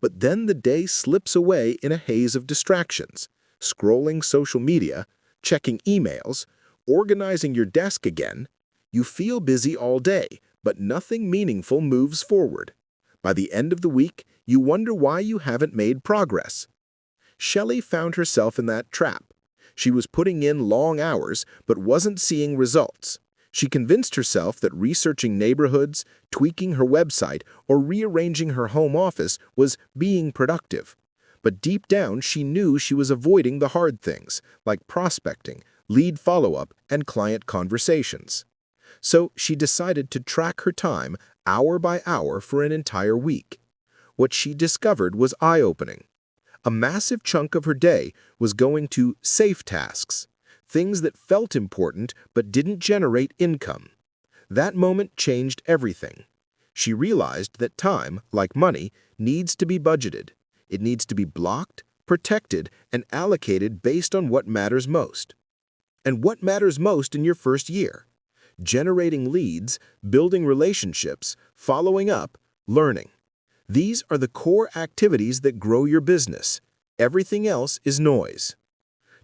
But then the day slips away in a haze of distractions, scrolling social media, checking emails, organizing your desk again. You feel busy all day, but nothing meaningful moves forward. By the end of the week, you wonder why you haven't made progress. Shelley found herself in that trap. She was putting in long hours, but wasn't seeing results. She convinced herself that researching neighborhoods, tweaking her website, or rearranging her home office was being productive. But deep down, she knew she was avoiding the hard things, like prospecting, lead follow-up, and client conversations. So she decided to track her time hour by hour for an entire week. What she discovered was eye-opening. A massive chunk of her day was going to safe tasks, things that felt important but didn't generate income. That moment changed everything. She realized that time, like money, needs to be budgeted. It needs to be blocked, protected, and allocated based on what matters most. And what matters most in your first year? Generating leads, building relationships, following up, learning. These are the core activities that grow your business. Everything else is noise.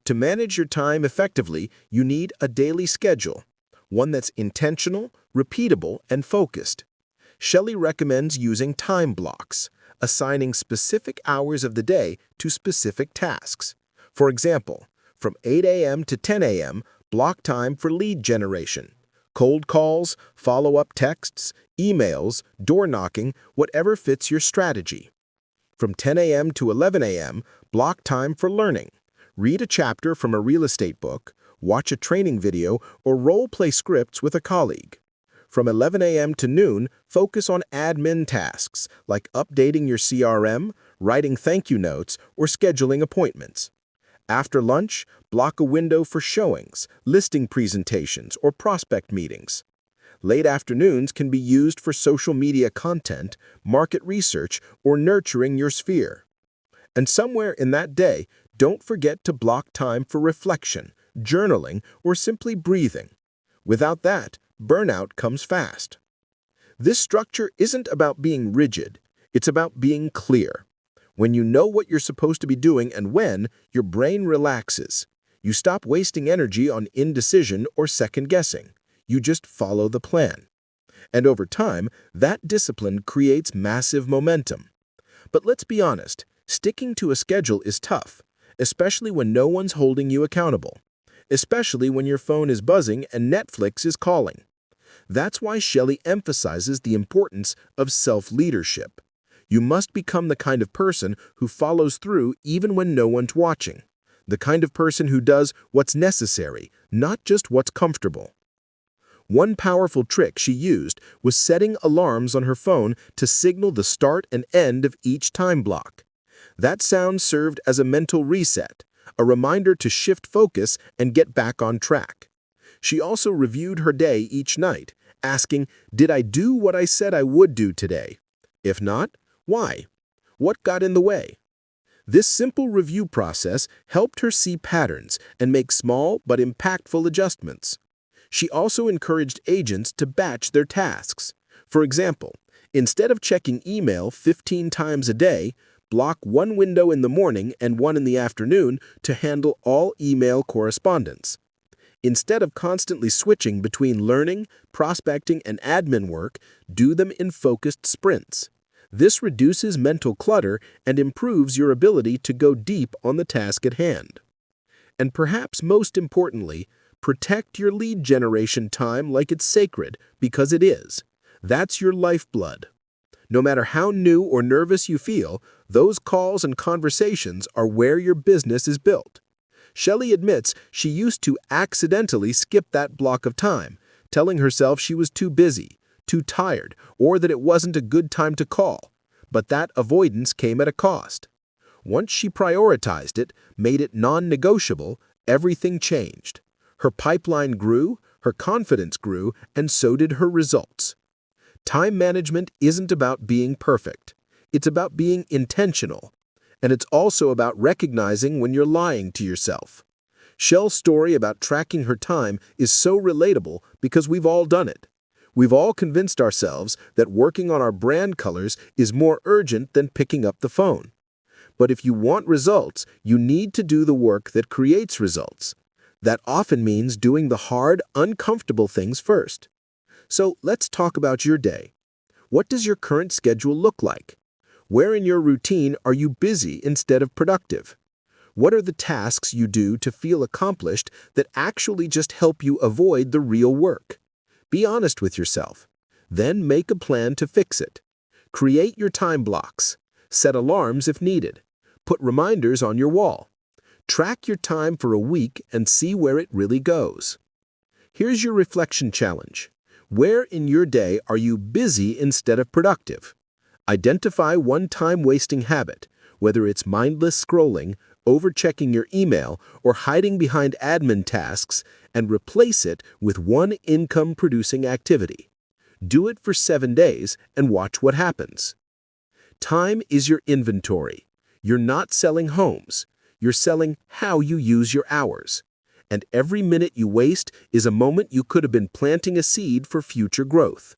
To manage your time effectively, you need a daily schedule, one that's intentional, repeatable, and focused. Shelley recommends using time blocks, assigning specific hours of the day to specific tasks. For example, from 8 a.m. to 10 a.m., block time for lead generation, cold calls, follow-up texts, emails, door knocking, whatever fits your strategy. From 10 a.m. to 11 a.m., block time for learning. Read a chapter from a real estate book, watch a training video, or role-play scripts with a colleague. From 11 a.m. to noon, focus on admin tasks like updating your CRM, writing thank you notes, or scheduling appointments. After lunch, block a window for showings, listing presentations, or prospect meetings. Late afternoons can be used for social media content, market research, or nurturing your sphere. And somewhere in that day, don't forget to block time for reflection, journaling, or simply breathing. Without that, burnout comes fast. This structure isn't about being rigid, it's about being clear. When you know what you're supposed to be doing and when, your brain relaxes. You stop wasting energy on indecision or second-guessing. You just follow the plan. And over time, that discipline creates massive momentum. But let's be honest, sticking to a schedule is tough, especially when no one's holding you accountable, especially when your phone is buzzing and Netflix is calling. That's why Shelley emphasizes the importance of self-leadership. You must become the kind of person who follows through even when no one's watching. The kind of person who does what's necessary, not just what's comfortable. One powerful trick she used was setting alarms on her phone to signal the start and end of each time block. That sound served as a mental reset, a reminder to shift focus and get back on track. She also reviewed her day each night, asking, "Did I do what I said I would do today? If not, why? What got in the way?" This simple review process helped her see patterns and make small but impactful adjustments. She also encouraged agents to batch their tasks. For example, instead of checking email 15 times a day, block one window in the morning and one in the afternoon to handle all email correspondence. Instead of constantly switching between learning, prospecting, and admin work, do them in focused sprints. This reduces mental clutter and improves your ability to go deep on the task at hand. And perhaps most importantly, protect your lead generation time like it's sacred, because it is. That's your lifeblood. No matter how new or nervous you feel, those calls and conversations are where your business is built. Shelley admits she used to accidentally skip that block of time, telling herself she was too busy, too tired, or that it wasn't a good time to call. But that avoidance came at a cost. Once she prioritized it, made it non-negotiable, everything changed. Her pipeline grew, her confidence grew, and so did her results. Time management isn't about being perfect. It's about being intentional. And it's also about recognizing when you're lying to yourself. Shell's story about tracking her time is so relatable because we've all done it. We've all convinced ourselves that working on our brand colors is more urgent than picking up the phone. But if you want results, you need to do the work that creates results. That often means doing the hard, uncomfortable things first. So let's talk about your day. What does your current schedule look like? Where in your routine are you busy instead of productive? What are the tasks you do to feel accomplished that actually just help you avoid the real work? Be honest with yourself. Then make a plan to fix it. Create your time blocks. Set alarms if needed. Put reminders on your wall. Track your time for a week and see where it really goes. Here's your reflection challenge. Where in your day are you busy instead of productive? Identify one time-wasting habit, whether it's mindless scrolling, overchecking your email, or hiding behind admin tasks, and replace it with one income-producing activity. Do it for 7 days and watch what happens. Time is your inventory. You're not selling homes. You're selling how you use your hours. And every minute you waste is a moment you could have been planting a seed for future growth.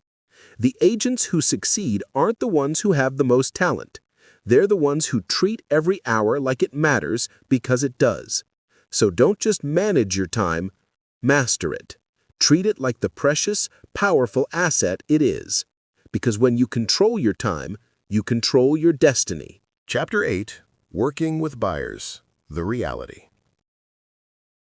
The agents who succeed aren't the ones who have the most talent. They're the ones who treat every hour like it matters because it does. So don't just manage your time, master it. Treat it like the precious, powerful asset it is. Because when you control your time, you control your destiny. Chapter 8, Working with Buyers, the Reality.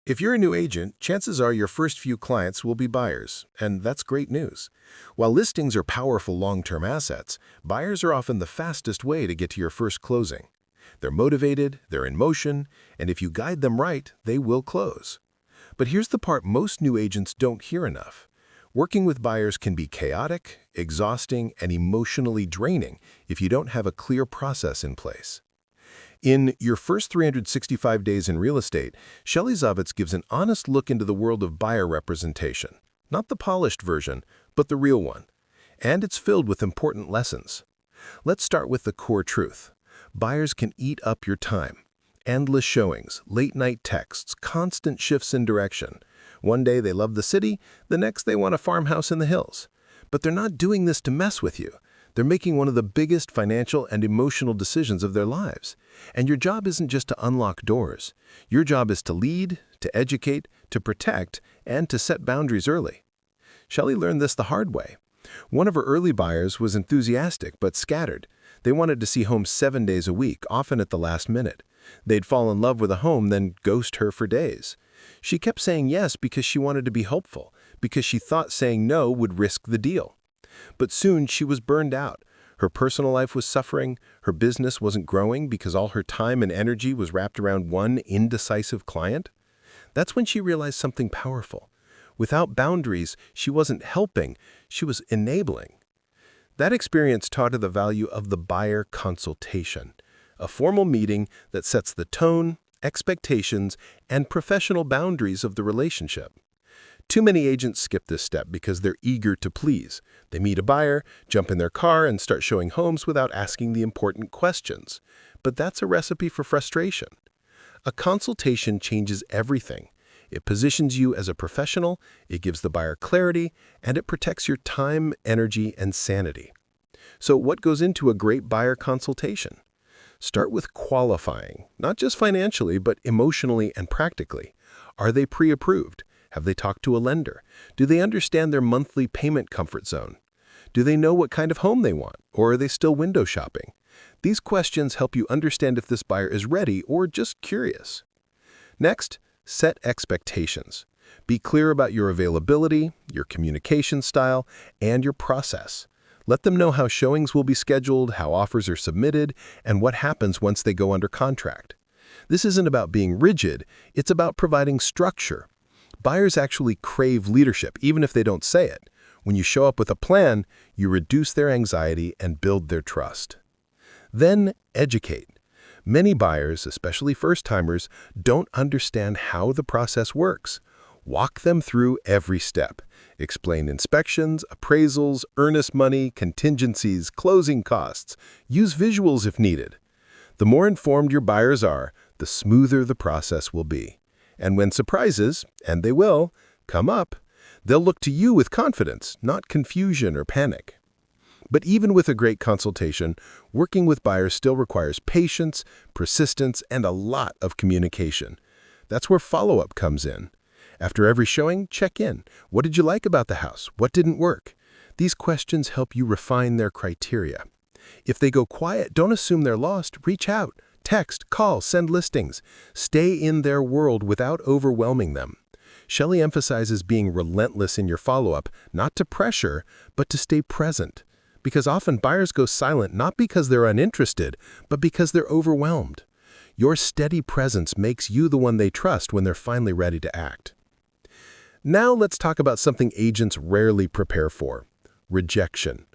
If you're a new agent, chances are your first few clients will be buyers, and that's great news. While listings are powerful long-term assets, buyers are often the fastest way to get to your first closing. They're motivated, they're in motion, and if you guide them right, they will close. But here's the part most new agents don't hear enough. Working with buyers can be chaotic, exhausting, and emotionally draining if you don't have a clear process in place. In Your First 365 Days in Real Estate, Shelley Zavitz gives an honest look into the world of buyer representation. Not the polished version, but the real one. And it's filled with important lessons. Let's start with the core truth. Buyers can eat up your time. Endless showings, late-night texts, constant shifts in direction. One day they love the city, the next they want a farmhouse in the hills. But they're not doing this to mess with you. They're making one of the biggest financial and emotional decisions of their lives. And your job isn't just to unlock doors. Your job is to lead, to educate, to protect, and to set boundaries early. Shelley learned this the hard way. One of her early buyers was enthusiastic but scattered. They wanted to see homes 7 days a week, often at the last minute. They'd fall in love with a home, then ghost her for days. She kept saying yes because she wanted to be hopeful, because she thought saying no would risk the deal. But soon she was burned out. Her personal life was suffering, her business wasn't growing because all her time and energy was wrapped around one indecisive client. That's when she realized something powerful. Without boundaries, she wasn't helping, she was enabling. That experience taught her the value of the buyer consultation, a formal meeting that sets the tone, expectations, and professional boundaries of the relationship. Too many agents skip this step because they're eager to please. They meet a buyer, jump in their car, and start showing homes without asking the important questions. But that's a recipe for frustration. A consultation changes everything. It positions you as a professional, it gives the buyer clarity, and it protects your time, energy, and sanity. So what goes into a great buyer consultation? Start with qualifying, not just financially, but emotionally and practically. Are they pre-approved? Have they talked to a lender? Do they understand their monthly payment comfort zone? Do they know what kind of home they want, or are they still window shopping? These questions help you understand if this buyer is ready or just curious. Next, set expectations. Be clear about your availability, your communication style, and your process. Let them know how showings will be scheduled, how offers are submitted, and what happens once they go under contract. This isn't about being rigid, it's about providing structure. Buyers actually crave leadership, even if they don't say it. When you show up with a plan, you reduce their anxiety and build their trust. Then, educate. Many buyers, especially first-timers, don't understand how the process works. Walk them through every step. Explain inspections, appraisals, earnest money, contingencies, closing costs. Use visuals if needed. The more informed your buyers are, the smoother the process will be. And when surprises, and they will, come up, they'll look to you with confidence, not confusion or panic. But even with a great consultation, working with buyers still requires patience, persistence, and a lot of communication. That's where follow-up comes in. After every showing, check in. What did you like about the house? What didn't work? These questions help you refine their criteria. If they go quiet, don't assume they're lost. Reach out. Text, call, send listings. Stay in their world without overwhelming them. Shelley emphasizes being relentless in your follow-up, not to pressure, but to stay present. Because often buyers go silent not because they're uninterested, but because they're overwhelmed. Your steady presence makes you the one they trust when they're finally ready to act. Now let's talk about something agents rarely prepare for: rejection.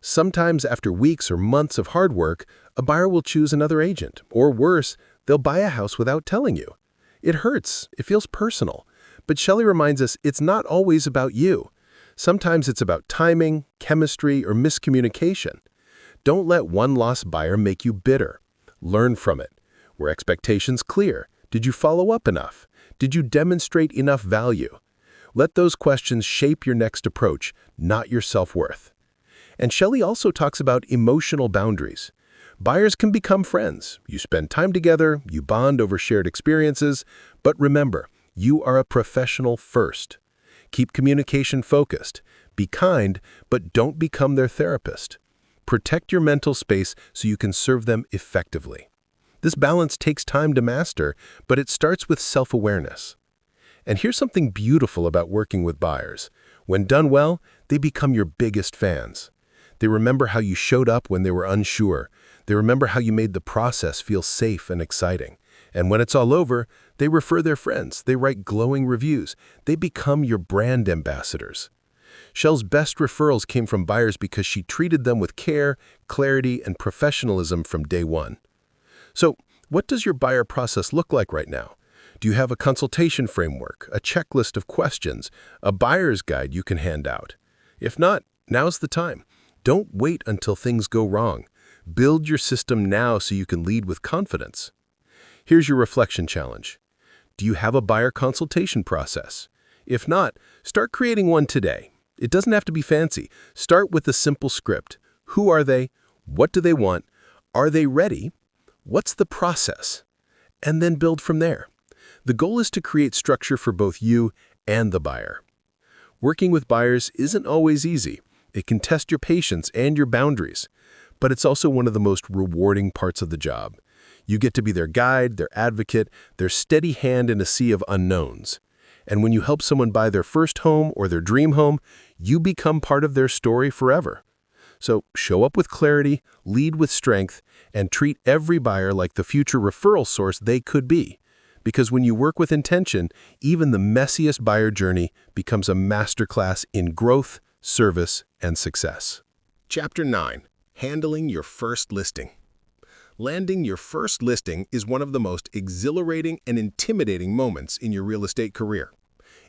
Sometimes after weeks or months of hard work, a buyer will choose another agent, or worse, they'll buy a house without telling you. It hurts, it feels personal, but Shelley reminds us it's not always about you. Sometimes it's about timing, chemistry, or miscommunication. Don't let one lost buyer make you bitter. Learn from it. Were expectations clear? Did you follow up enough? Did you demonstrate enough value? Let those questions shape your next approach, not your self-worth. And Shelley also talks about emotional boundaries. Buyers can become friends. You spend time together, you bond over shared experiences, but remember, you are a professional first. Keep communication focused. Be kind, but don't become their therapist. Protect your mental space so you can serve them effectively. This balance takes time to master, but it starts with self-awareness. And here's something beautiful about working with buyers. When done well, they become your biggest fans. They remember how you showed up when they were unsure. They remember how you made the process feel safe and exciting. And when it's all over, they refer their friends. They write glowing reviews. They become your brand ambassadors. Shell's best referrals came from buyers because she treated them with care, clarity, and professionalism from day one. So, what does your buyer process look like right now? Do you have a consultation framework, a checklist of questions, a buyer's guide you can hand out? If not, now's the time. Don't wait until things go wrong. Build your system now so you can lead with confidence. Here's your reflection challenge. Do you have a buyer consultation process? If not, start creating one today. It doesn't have to be fancy. Start with a simple script. Who are they? What do they want? Are they ready? What's the process? And then build from there. The goal is to create structure for both you and the buyer. Working with buyers isn't always easy. It can test your patience and your boundaries, but it's also one of the most rewarding parts of the job. You get to be their guide, their advocate, their steady hand in a sea of unknowns. And when you help someone buy their first home or their dream home, you become part of their story forever. So show up with clarity, lead with strength, and treat every buyer like the future referral source they could be. Because when you work with intention, even the messiest buyer journey becomes a masterclass in growth, service, and success. Chapter 9. Handling your first listing. Landing your first listing is one of the most exhilarating and intimidating moments in your real estate career.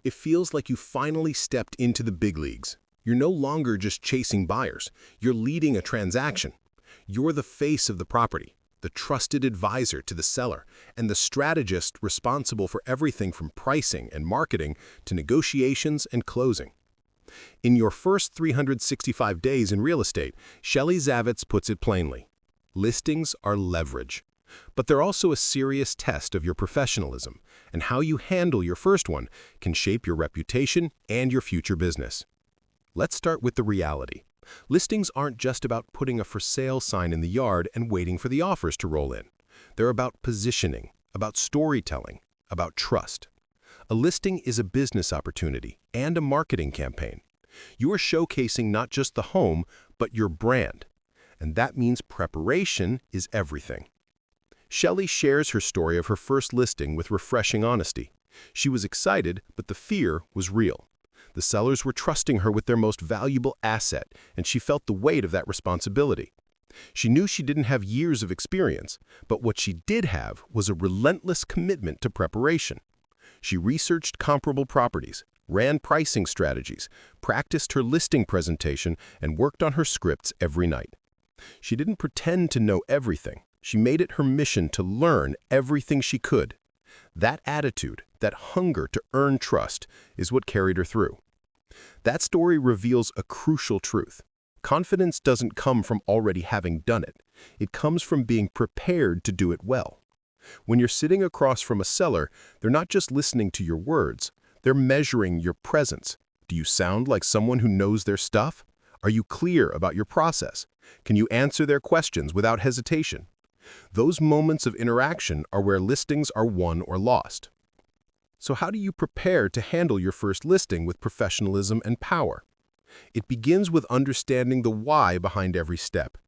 It feels like you finally stepped into the big leagues. You're no longer just chasing buyers. You're leading a transaction. You're the face of the property, the trusted advisor to the seller, and the strategist responsible for everything from pricing and marketing to negotiations and closing. In your first 365 days in real estate, Shelley Zavitz puts it plainly. Listings are leverage, but they're also a serious test of your professionalism, and how you handle your first one can shape your reputation and your future business. Let's start with the reality. Listings aren't just about putting a for sale sign in the yard and waiting for the offers to roll in. They're about positioning, about storytelling, about trust. A listing is a business opportunity and a marketing campaign. You are showcasing not just the home, but your brand. And that means preparation is everything. Shelley shares her story of her first listing with refreshing honesty. She was excited, but the fear was real. The sellers were trusting her with their most valuable asset, and she felt the weight of that responsibility. She knew she didn't have years of experience, but what she did have was a relentless commitment to preparation. She researched comparable properties, ran pricing strategies, practiced her listing presentation, and worked on her scripts every night. She didn't pretend to know everything. She made it her mission to learn everything she could. That attitude, that hunger to earn trust, is what carried her through. That story reveals a crucial truth. Confidence doesn't come from already having done it. It comes from being prepared to do it well. When you're sitting across from a seller, they're not just listening to your words, they're measuring your presence. Do you sound like someone who knows their stuff? Are you clear about your process? Can you answer their questions without hesitation? Those moments of interaction are where listings are won or lost. So how do you prepare to handle your first listing with professionalism and power? It begins with understanding the why behind every step.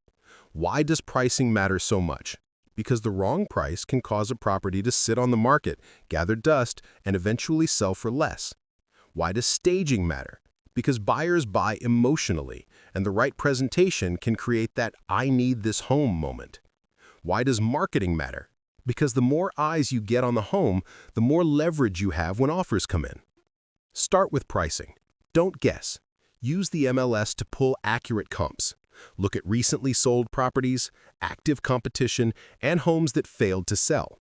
Why does pricing matter so much? Because the wrong price can cause a property to sit on the market, gather dust, and eventually sell for less. Why does staging matter? Because buyers buy emotionally, and the right presentation can create that "I need this home" moment. Why does marketing matter? Because the more eyes you get on the home, the more leverage you have when offers come in. Start with pricing. Don't guess. Use the MLS to pull accurate comps. Look at recently sold properties, active competition, and homes that failed to sell.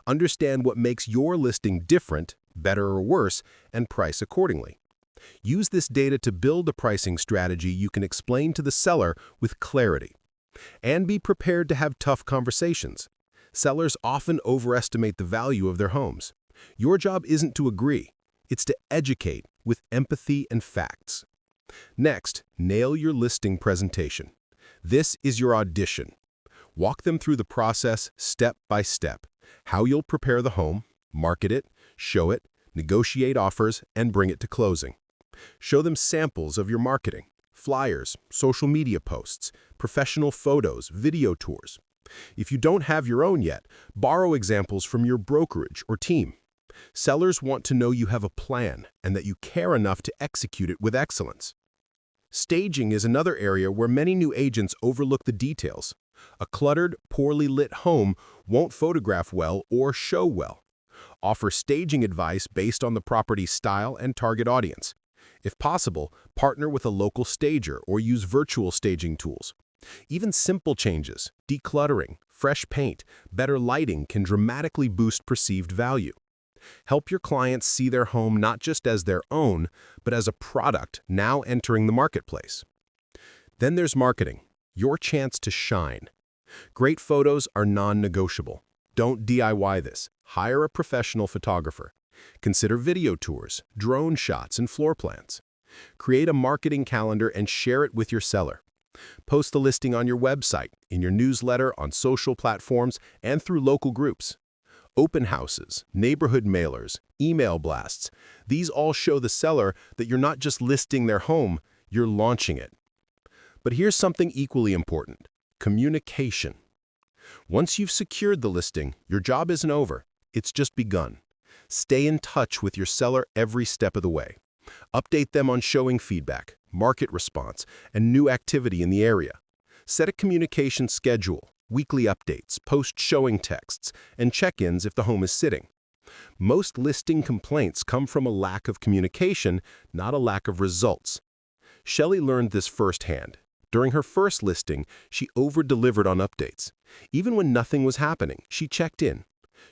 Understand what makes your listing different, better or worse, and price accordingly. Use this data to build a pricing strategy you can explain to the seller with clarity. And be prepared to have tough conversations. Sellers often overestimate the value of their homes. Your job isn't to agree. It's to educate with empathy and facts. Next, nail your listing presentation. This is your audition. Walk them through the process step by step. How you'll prepare the home, market it, show it, negotiate offers, and bring it to closing. Show them samples of your marketing, flyers, social media posts, professional photos, video tours. If you don't have your own yet, borrow examples from your brokerage or team. Sellers want to know you have a plan and that you care enough to execute it with excellence. Staging is another area where many new agents overlook the details. A cluttered, poorly lit home won't photograph well or show well. Offer staging advice based on the property's style and target audience. If possible, partner with a local stager or use virtual staging tools. Even simple changes, decluttering, fresh paint, better lighting can dramatically boost perceived value. Help your clients see their home not just as their own, but as a product now entering the marketplace. Then there's marketing, your chance to shine. Great photos are non-negotiable. Don't DIY this. Hire a professional photographer. Consider video tours, drone shots, and floor plans. Create a marketing calendar and share it with your seller. Post the listing on your website, in your newsletter, on social platforms, and through local groups. Open houses, neighborhood mailers, email blasts, these all show the seller that you're not just listing their home, you're launching it. But here's something equally important: communication. Once you've secured the listing, your job isn't over, it's just begun. Stay in touch with your seller every step of the way. Update them on showing feedback, market response, and new activity in the area. Set a communication schedule, weekly updates, post-showing texts, and check-ins if the home is sitting. Most listing complaints come from a lack of communication, not a lack of results. Shelley learned this firsthand. During her first listing, she over-delivered on updates. Even when nothing was happening, she checked in.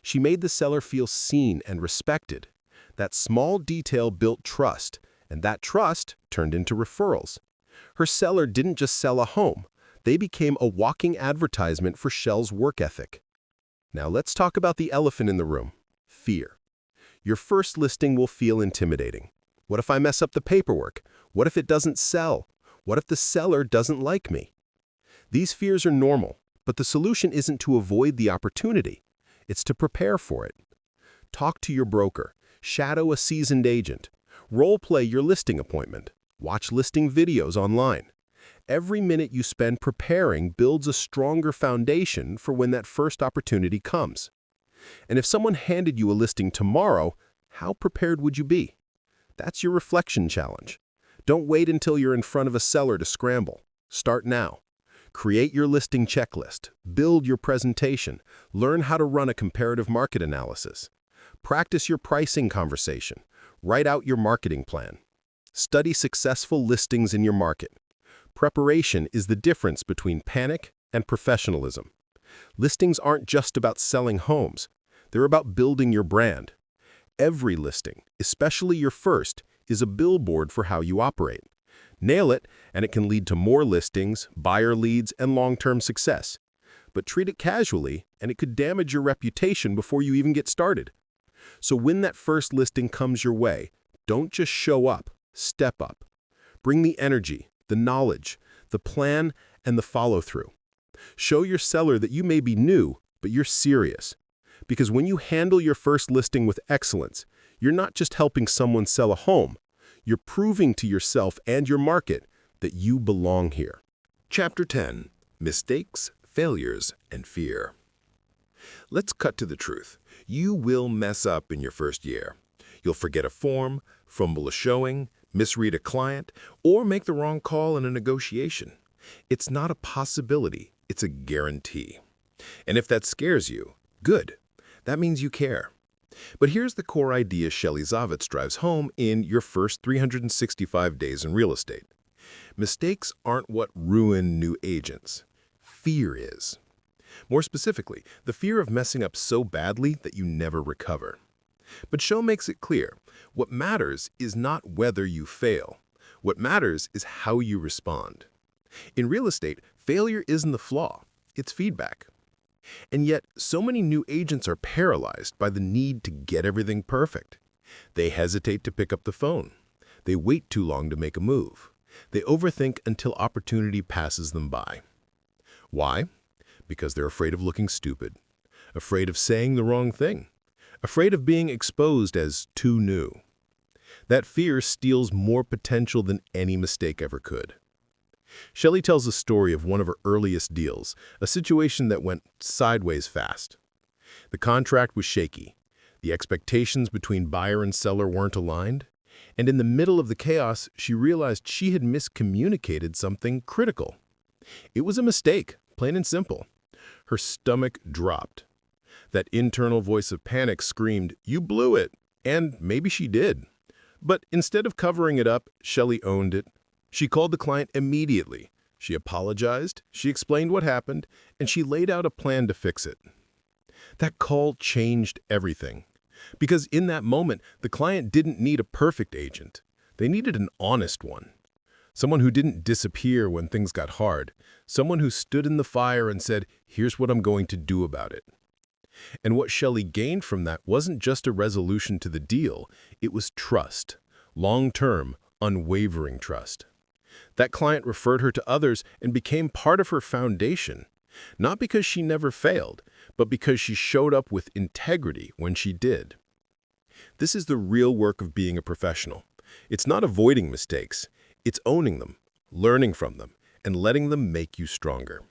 She made the seller feel seen and respected. That small detail built trust, and that trust turned into referrals. Her seller didn't just sell a home. They became a walking advertisement for Shell's work ethic. Now let's talk about the elephant in the room: fear. Your first listing will feel intimidating. What if I mess up the paperwork? What if it doesn't sell? What if the seller doesn't like me? These fears are normal, but the solution isn't to avoid the opportunity. It's to prepare for it. Talk to your broker. Shadow a seasoned agent. Role-play your listing appointment. Watch listing videos online. Every minute you spend preparing builds a stronger foundation for when that first opportunity comes. And if someone handed you a listing tomorrow, how prepared would you be? That's your reflection challenge. Don't wait until you're in front of a seller to scramble. Start now. Create your listing checklist. Build your presentation. Learn how to run a comparative market analysis. Practice your pricing conversation. Write out your marketing plan. Study successful listings in your market. Preparation is the difference between panic and professionalism. Listings aren't just about selling homes. They're about building your brand. Every listing, especially your first, is a billboard for how you operate. Nail it, and it can lead to more listings, buyer leads, and long-term success. But treat it casually, and it could damage your reputation before you even get started. So when that first listing comes your way, don't just show up, step up. Bring the energy, the knowledge, the plan, and the follow-through. Show your seller that you may be new, but you're serious. Because when you handle your first listing with excellence, you're not just helping someone sell a home, you're proving to yourself and your market that you belong here. Chapter 10: Mistakes, Failures, and Fear. Let's cut to the truth. You will mess up in your first year. You'll forget a form, fumble a showing, misread a client, or make the wrong call in a negotiation. It's not a possibility, it's a guarantee. And if that scares you, good. That means you care. But here's the core idea Shelley Zavitz drives home in Your First 365 Days in Real Estate. Mistakes aren't what ruin new agents. Fear is. More specifically, the fear of messing up so badly that you never recover. But Shell makes it clear, what matters is not whether you fail. What matters is how you respond. In real estate, failure isn't the flaw, it's feedback. And yet, so many new agents are paralyzed by the need to get everything perfect. They hesitate to pick up the phone. They wait too long to make a move. They overthink until opportunity passes them by. Why? Because they're afraid of looking stupid, afraid of saying the wrong thing, afraid of being exposed as too new. That fear steals more potential than any mistake ever could. Shelley tells a story of one of her earliest deals, a situation that went sideways fast. The contract was shaky. The expectations between buyer and seller weren't aligned. And in the middle of the chaos, she realized she had miscommunicated something critical. It was a mistake, plain and simple. Her stomach dropped. That internal voice of panic screamed, "You blew it!" And maybe she did. But instead of covering it up, Shelley owned it. She called the client immediately. She apologized, she explained what happened, and she laid out a plan to fix it. That call changed everything. Because in that moment, the client didn't need a perfect agent. They needed an honest one. Someone who didn't disappear when things got hard. Someone who stood in the fire and said, "Here's what I'm going to do about it." And what Shelley gained from that wasn't just a resolution to the deal, it was trust. Long-term, unwavering trust. That client referred her to others and became part of her foundation. Not because she never failed, but because she showed up with integrity when she did. This is the real work of being a professional. It's not avoiding mistakes. It's owning them, learning from them, and letting them make you stronger.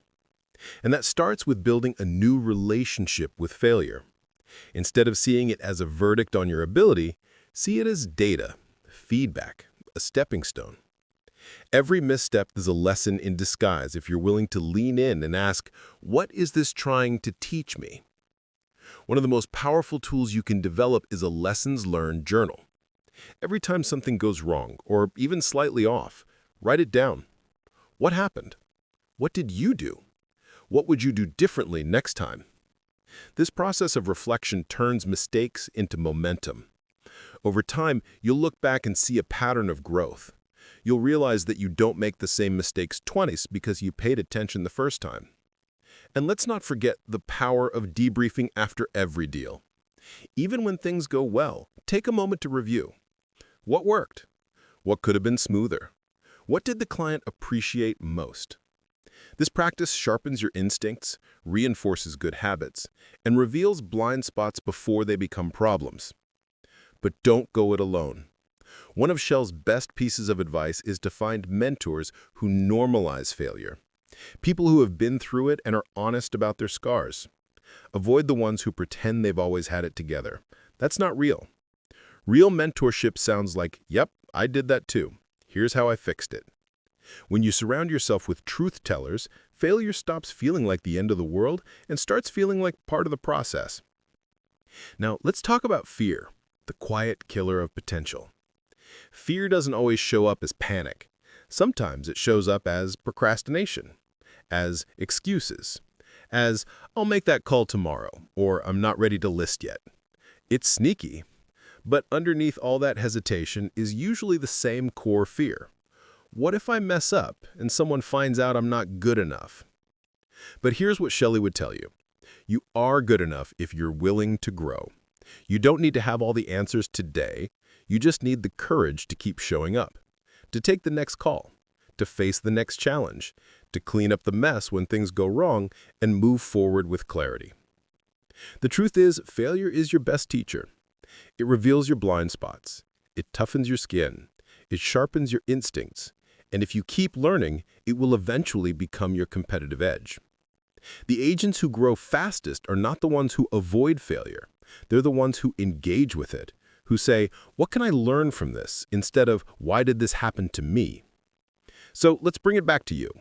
And that starts with building a new relationship with failure. Instead of seeing it as a verdict on your ability, see it as data, feedback, a stepping stone. Every misstep is a lesson in disguise if you're willing to lean in and ask, what is this trying to teach me? One of the most powerful tools you can develop is a lessons learned journal. Every time something goes wrong, or even slightly off, write it down. What happened? What did you do? What would you do differently next time? This process of reflection turns mistakes into momentum. Over time, you'll look back and see a pattern of growth. You'll realize that you don't make the same mistakes twice because you paid attention the first time. And let's not forget the power of debriefing after every deal. Even when things go well, take a moment to review. What worked? What could have been smoother? What did the client appreciate most? This practice sharpens your instincts, reinforces good habits, and reveals blind spots before they become problems. But don't go it alone. One of Shell's best pieces of advice is to find mentors who normalize failure. People who have been through it and are honest about their scars. Avoid the ones who pretend they've always had it together. That's not real. Real mentorship sounds like, "Yep, I did that too. Here's how I fixed it." When you surround yourself with truth tellers, failure stops feeling like the end of the world and starts feeling like part of the process. Now, let's talk about fear, the quiet killer of potential. Fear doesn't always show up as panic. Sometimes it shows up as procrastination, as excuses, as "I'll make that call tomorrow," or "I'm not ready to list yet." It's sneaky, but underneath all that hesitation is usually the same core fear. What if I mess up and someone finds out I'm not good enough? But here's what Shelley would tell you. You are good enough if you're willing to grow. You don't need to have all the answers today. You just need the courage to keep showing up, to take the next call, to face the next challenge, to clean up the mess when things go wrong, and move forward with clarity. The truth is, failure is your best teacher. It reveals your blind spots. It toughens your skin. It sharpens your instincts. And if you keep learning, it will eventually become your competitive edge. The agents who grow fastest are not the ones who avoid failure. They're the ones who engage with it, who say, "What can I learn from this?" instead of, "Why did this happen to me?" So let's bring it back to you.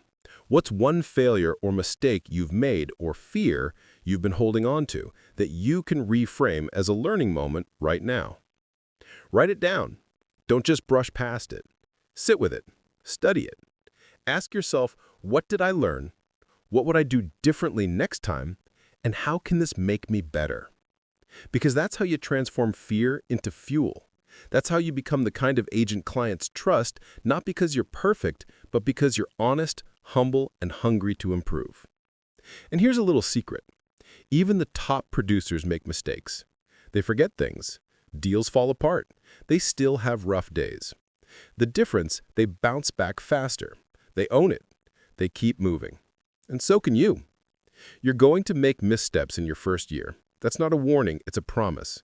What's one failure or mistake you've made or fear you've been holding on to that you can reframe as a learning moment right now? Write it down. Don't just brush past it. Sit with it. Study it. Ask yourself, what did I learn? What would I do differently next time? And how can this make me better? Because that's how you transform fear into fuel. That's how you become the kind of agent clients trust, not because you're perfect, but because you're honest, humble, and hungry to improve. And here's a little secret. Even the top producers make mistakes. They forget things. Deals fall apart. They still have rough days. The difference, they bounce back faster. They own it. They keep moving. And so can you. You're going to make missteps in your first year. That's not a warning, it's a promise.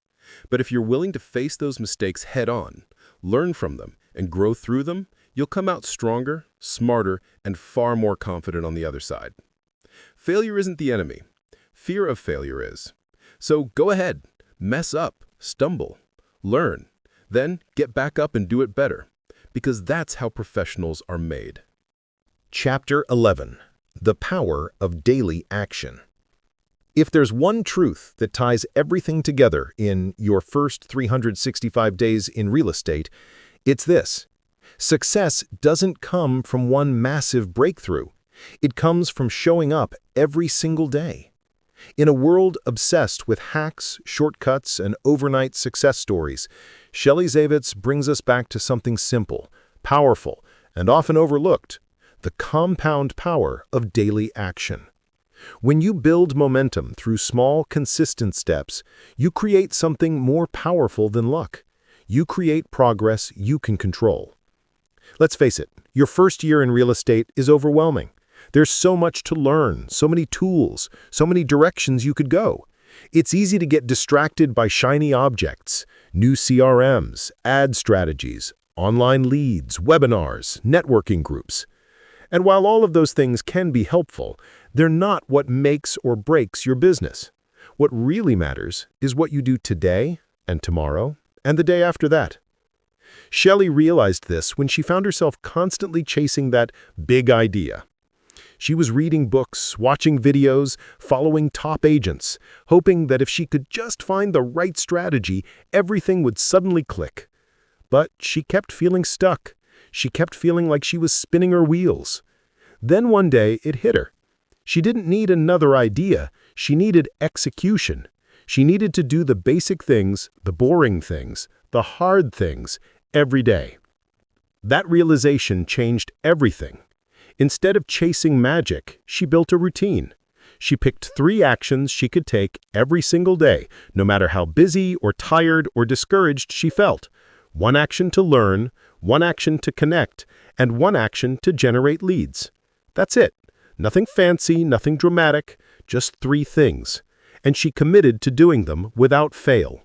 But if you're willing to face those mistakes head-on, learn from them, and grow through them, you'll come out stronger, smarter, and far more confident on the other side. Failure isn't the enemy. Fear of failure is. So go ahead, mess up, stumble, learn, then get back up and do it better, because that's how professionals are made. Chapter 11. The Power of Daily Action. If there's one truth that ties everything together in your first 365 days in real estate, it's this. Success doesn't come from one massive breakthrough. It comes from showing up every single day. In a world obsessed with hacks, shortcuts, and overnight success stories, Shelley Zavitz brings us back to something simple, powerful, and often overlooked: the compound power of daily action. When you build momentum through small, consistent steps, you create something more powerful than luck. You create progress you can control. Let's face it, your first year in real estate is overwhelming. There's so much to learn, so many tools, so many directions you could go. It's easy to get distracted by shiny objects, new CRMs, ad strategies, online leads, webinars, networking groups. And while all of those things can be helpful, they're not what makes or breaks your business. What really matters is what you do today and tomorrow and the day after that. Shelley realized this when she found herself constantly chasing that big idea. She was reading books, watching videos, following top agents, hoping that if she could just find the right strategy, everything would suddenly click. But she kept feeling stuck. She kept feeling like she was spinning her wheels. Then one day it hit her. She didn't need another idea. She needed execution. She needed to do the basic things, the boring things, the hard things, every day. That realization changed everything. Instead of chasing magic, she built a routine. She picked 3 actions she could take every single day, no matter how busy or tired or discouraged she felt. 1 action to learn, 1 action to connect, and 1 action to generate leads. That's it. Nothing fancy, nothing dramatic, just 3 things. And she committed to doing them without fail.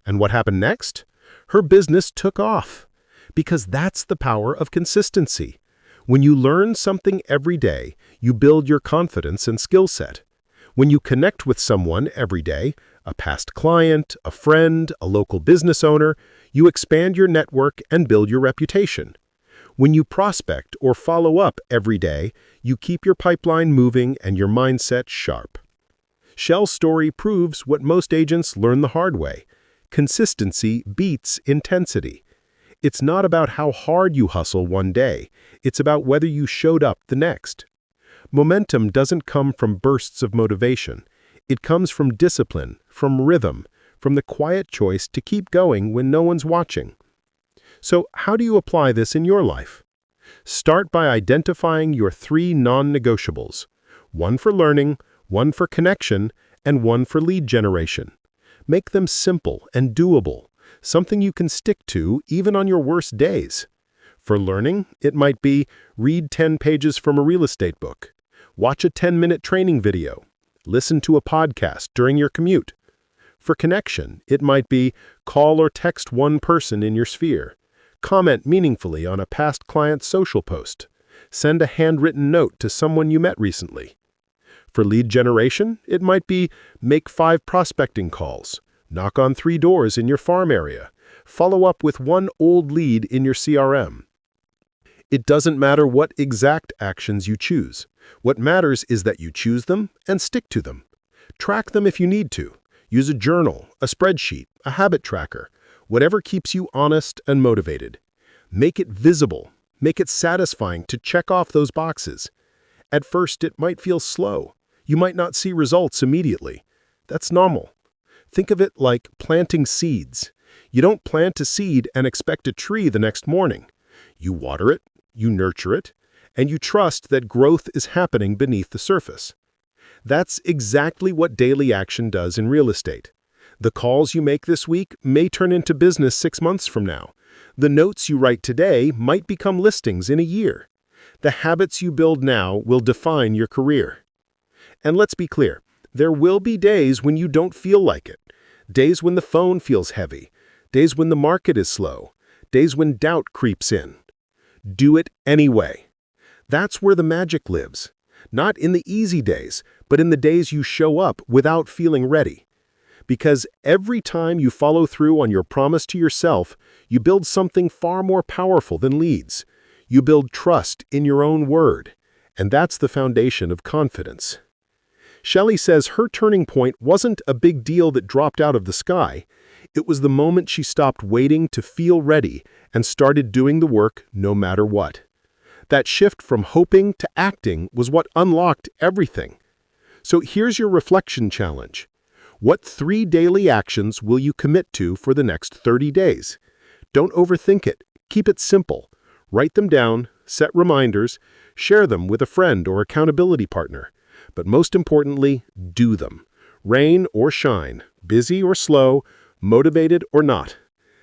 And what happened next? Her business took off. Because that's the power of consistency. When you learn something every day, you build your confidence and skill set. When you connect with someone every day, a past client, a friend, a local business owner, you expand your network and build your reputation. When you prospect or follow up every day, you keep your pipeline moving and your mindset sharp. Shell's story proves what most agents learn the hard way. Consistency beats intensity. It's not about how hard you hustle one day. It's about whether you showed up the next. Momentum doesn't come from bursts of motivation. It comes from discipline, from rhythm, from the quiet choice to keep going when no one's watching. So how do you apply this in your life? Start by identifying your 3 non-negotiables. 1 for learning, 1 for connection, and 1 for lead generation. Make them simple and doable, something you can stick to even on your worst days. For learning, it might be read 10 pages from a real estate book, watch a 10-minute training video, listen to a podcast during your commute. For connection, it might be call or text 1 person in your sphere, comment meaningfully on a past client's social post, send a handwritten note to someone you met recently. For lead generation, it might be make 5 prospecting calls, knock on 3 doors in your farm area, follow up with 1 old lead in your CRM. It doesn't matter what exact actions you choose. What matters is that you choose them and stick to them. Track them if you need to. Use a journal, a spreadsheet, a habit tracker, whatever keeps you honest and motivated. Make it visible. Make it satisfying to check off those boxes. At first, it might feel slow. You might not see results immediately. That's normal. Think of it like planting seeds. You don't plant a seed and expect a tree the next morning. You water it, you nurture it, and you trust that growth is happening beneath the surface. That's exactly what daily action does in real estate. The calls you make this week may turn into business 6 months from now. The notes you write today might become listings in a year. The habits you build now will define your career. And let's be clear, there will be days when you don't feel like it. Days when the phone feels heavy. Days when the market is slow. Days when doubt creeps in. Do it anyway. That's where the magic lives. Not in the easy days, but in the days you show up without feeling ready. Because every time you follow through on your promise to yourself, you build something far more powerful than leads. You build trust in your own word. And that's the foundation of confidence. Shelley says her turning point wasn't a big deal that dropped out of the sky. It was the moment she stopped waiting to feel ready and started doing the work no matter what. That shift from hoping to acting was what unlocked everything. So here's your reflection challenge. What 3 daily actions will you commit to for the next 30 days? Don't overthink it. Keep it simple. Write them down, set reminders, share them with a friend or accountability partner. But most importantly, do them. Rain or shine, busy or slow, motivated or not.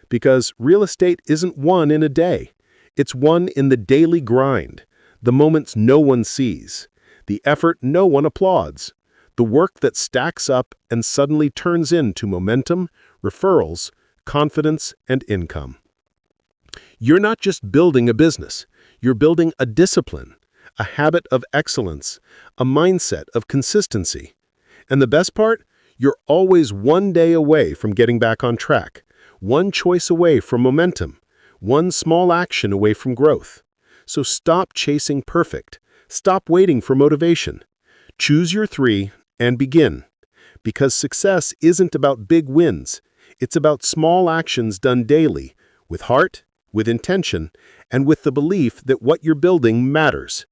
Because real estate isn't won in a day. It's won in the daily grind, the moments no one sees, the effort no one applauds, the work that stacks up and suddenly turns into momentum, referrals, confidence, and income. You're not just building a business. You're building a discipline, a habit of excellence, a mindset of consistency. And the best part? You're always one day away from getting back on track, one choice away from momentum, one small action away from growth. So stop chasing perfect. Stop waiting for motivation. Choose your 3 and begin. Because success isn't about big wins. It's about small actions done daily, with heart, with intention, and with the belief that what you're building matters.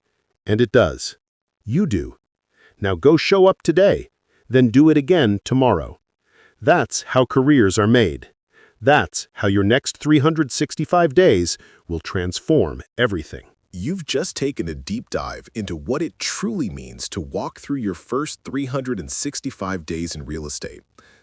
And it does. You do. Now go show up today, then do it again tomorrow. That's how careers are made. That's how your next 365 days will transform everything. You've just taken a deep dive into what it truly means to walk through your first 365 days in real estate.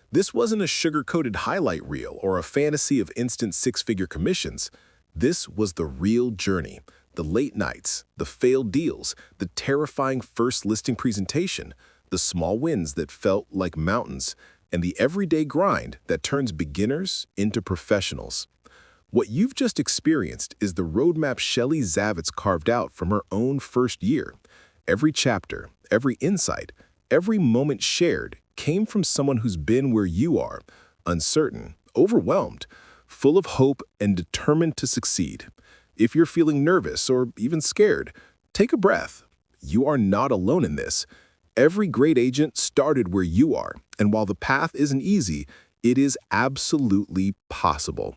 This wasn't a sugar-coated highlight reel or a fantasy of instant 6-figure commissions. This was the real journey, the late nights, the failed deals, the terrifying first listing presentation, the small wins that felt like mountains, and the everyday grind that turns beginners into professionals. What you've just experienced is the roadmap Shelley Zavitz carved out from her own first year. Every chapter, every insight, every moment shared came from someone who's been where you are, uncertain, overwhelmed, full of hope and determined to succeed. If you're feeling nervous or even scared, take a breath. You are not alone in this. Every great agent started where you are, and while the path isn't easy, it is absolutely possible.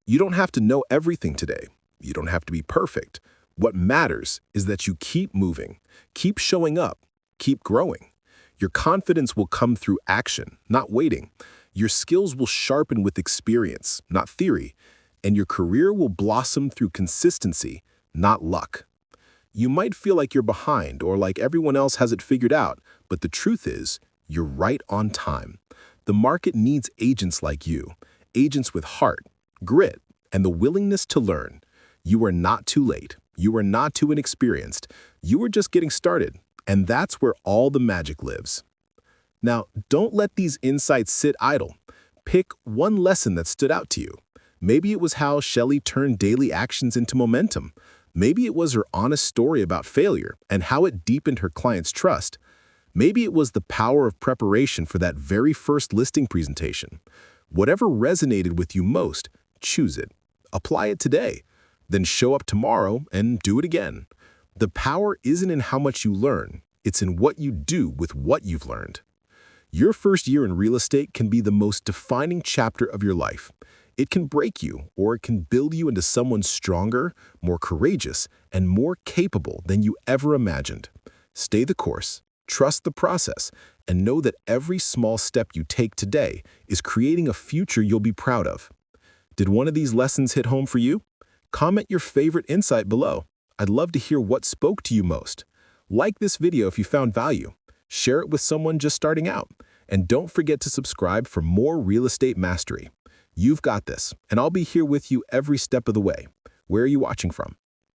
You don't have to know everything today. You don't have to be perfect. What matters is that you keep moving, keep showing up, keep growing. Your confidence will come through action, not waiting. Your skills will sharpen with experience, not theory. And your career will blossom through consistency, not luck. You might feel like you're behind or like everyone else has it figured out, but the truth is, you're right on time. The market needs agents like you, agents with heart, grit, and the willingness to learn. You are not too late. You are not too inexperienced. You are just getting started, and that's where all the magic lives. Now, don't let these insights sit idle. Pick one lesson that stood out to you. Maybe it was how Shelley turned daily actions into momentum. Maybe it was her honest story about failure and how it deepened her clients' trust. Maybe it was the power of preparation for that very first listing presentation. Whatever resonated with you most, choose it. Apply it today. Then show up tomorrow and do it again. The power isn't in how much you learn. It's in what you do with what you've learned. Your first year in real estate can be the most defining chapter of your life. It can break you, or it can build you into someone stronger, more courageous, and more capable than you ever imagined. Stay the course, trust the process, and know that every small step you take today is creating a future you'll be proud of. Did one of these lessons hit home for you? Comment your favorite insight below. I'd love to hear what spoke to you most. Like this video if you found value. Share it with someone just starting out. And don't forget to subscribe for more real estate mastery. You've got this, and I'll be here with you every step of the way. Where are you watching from?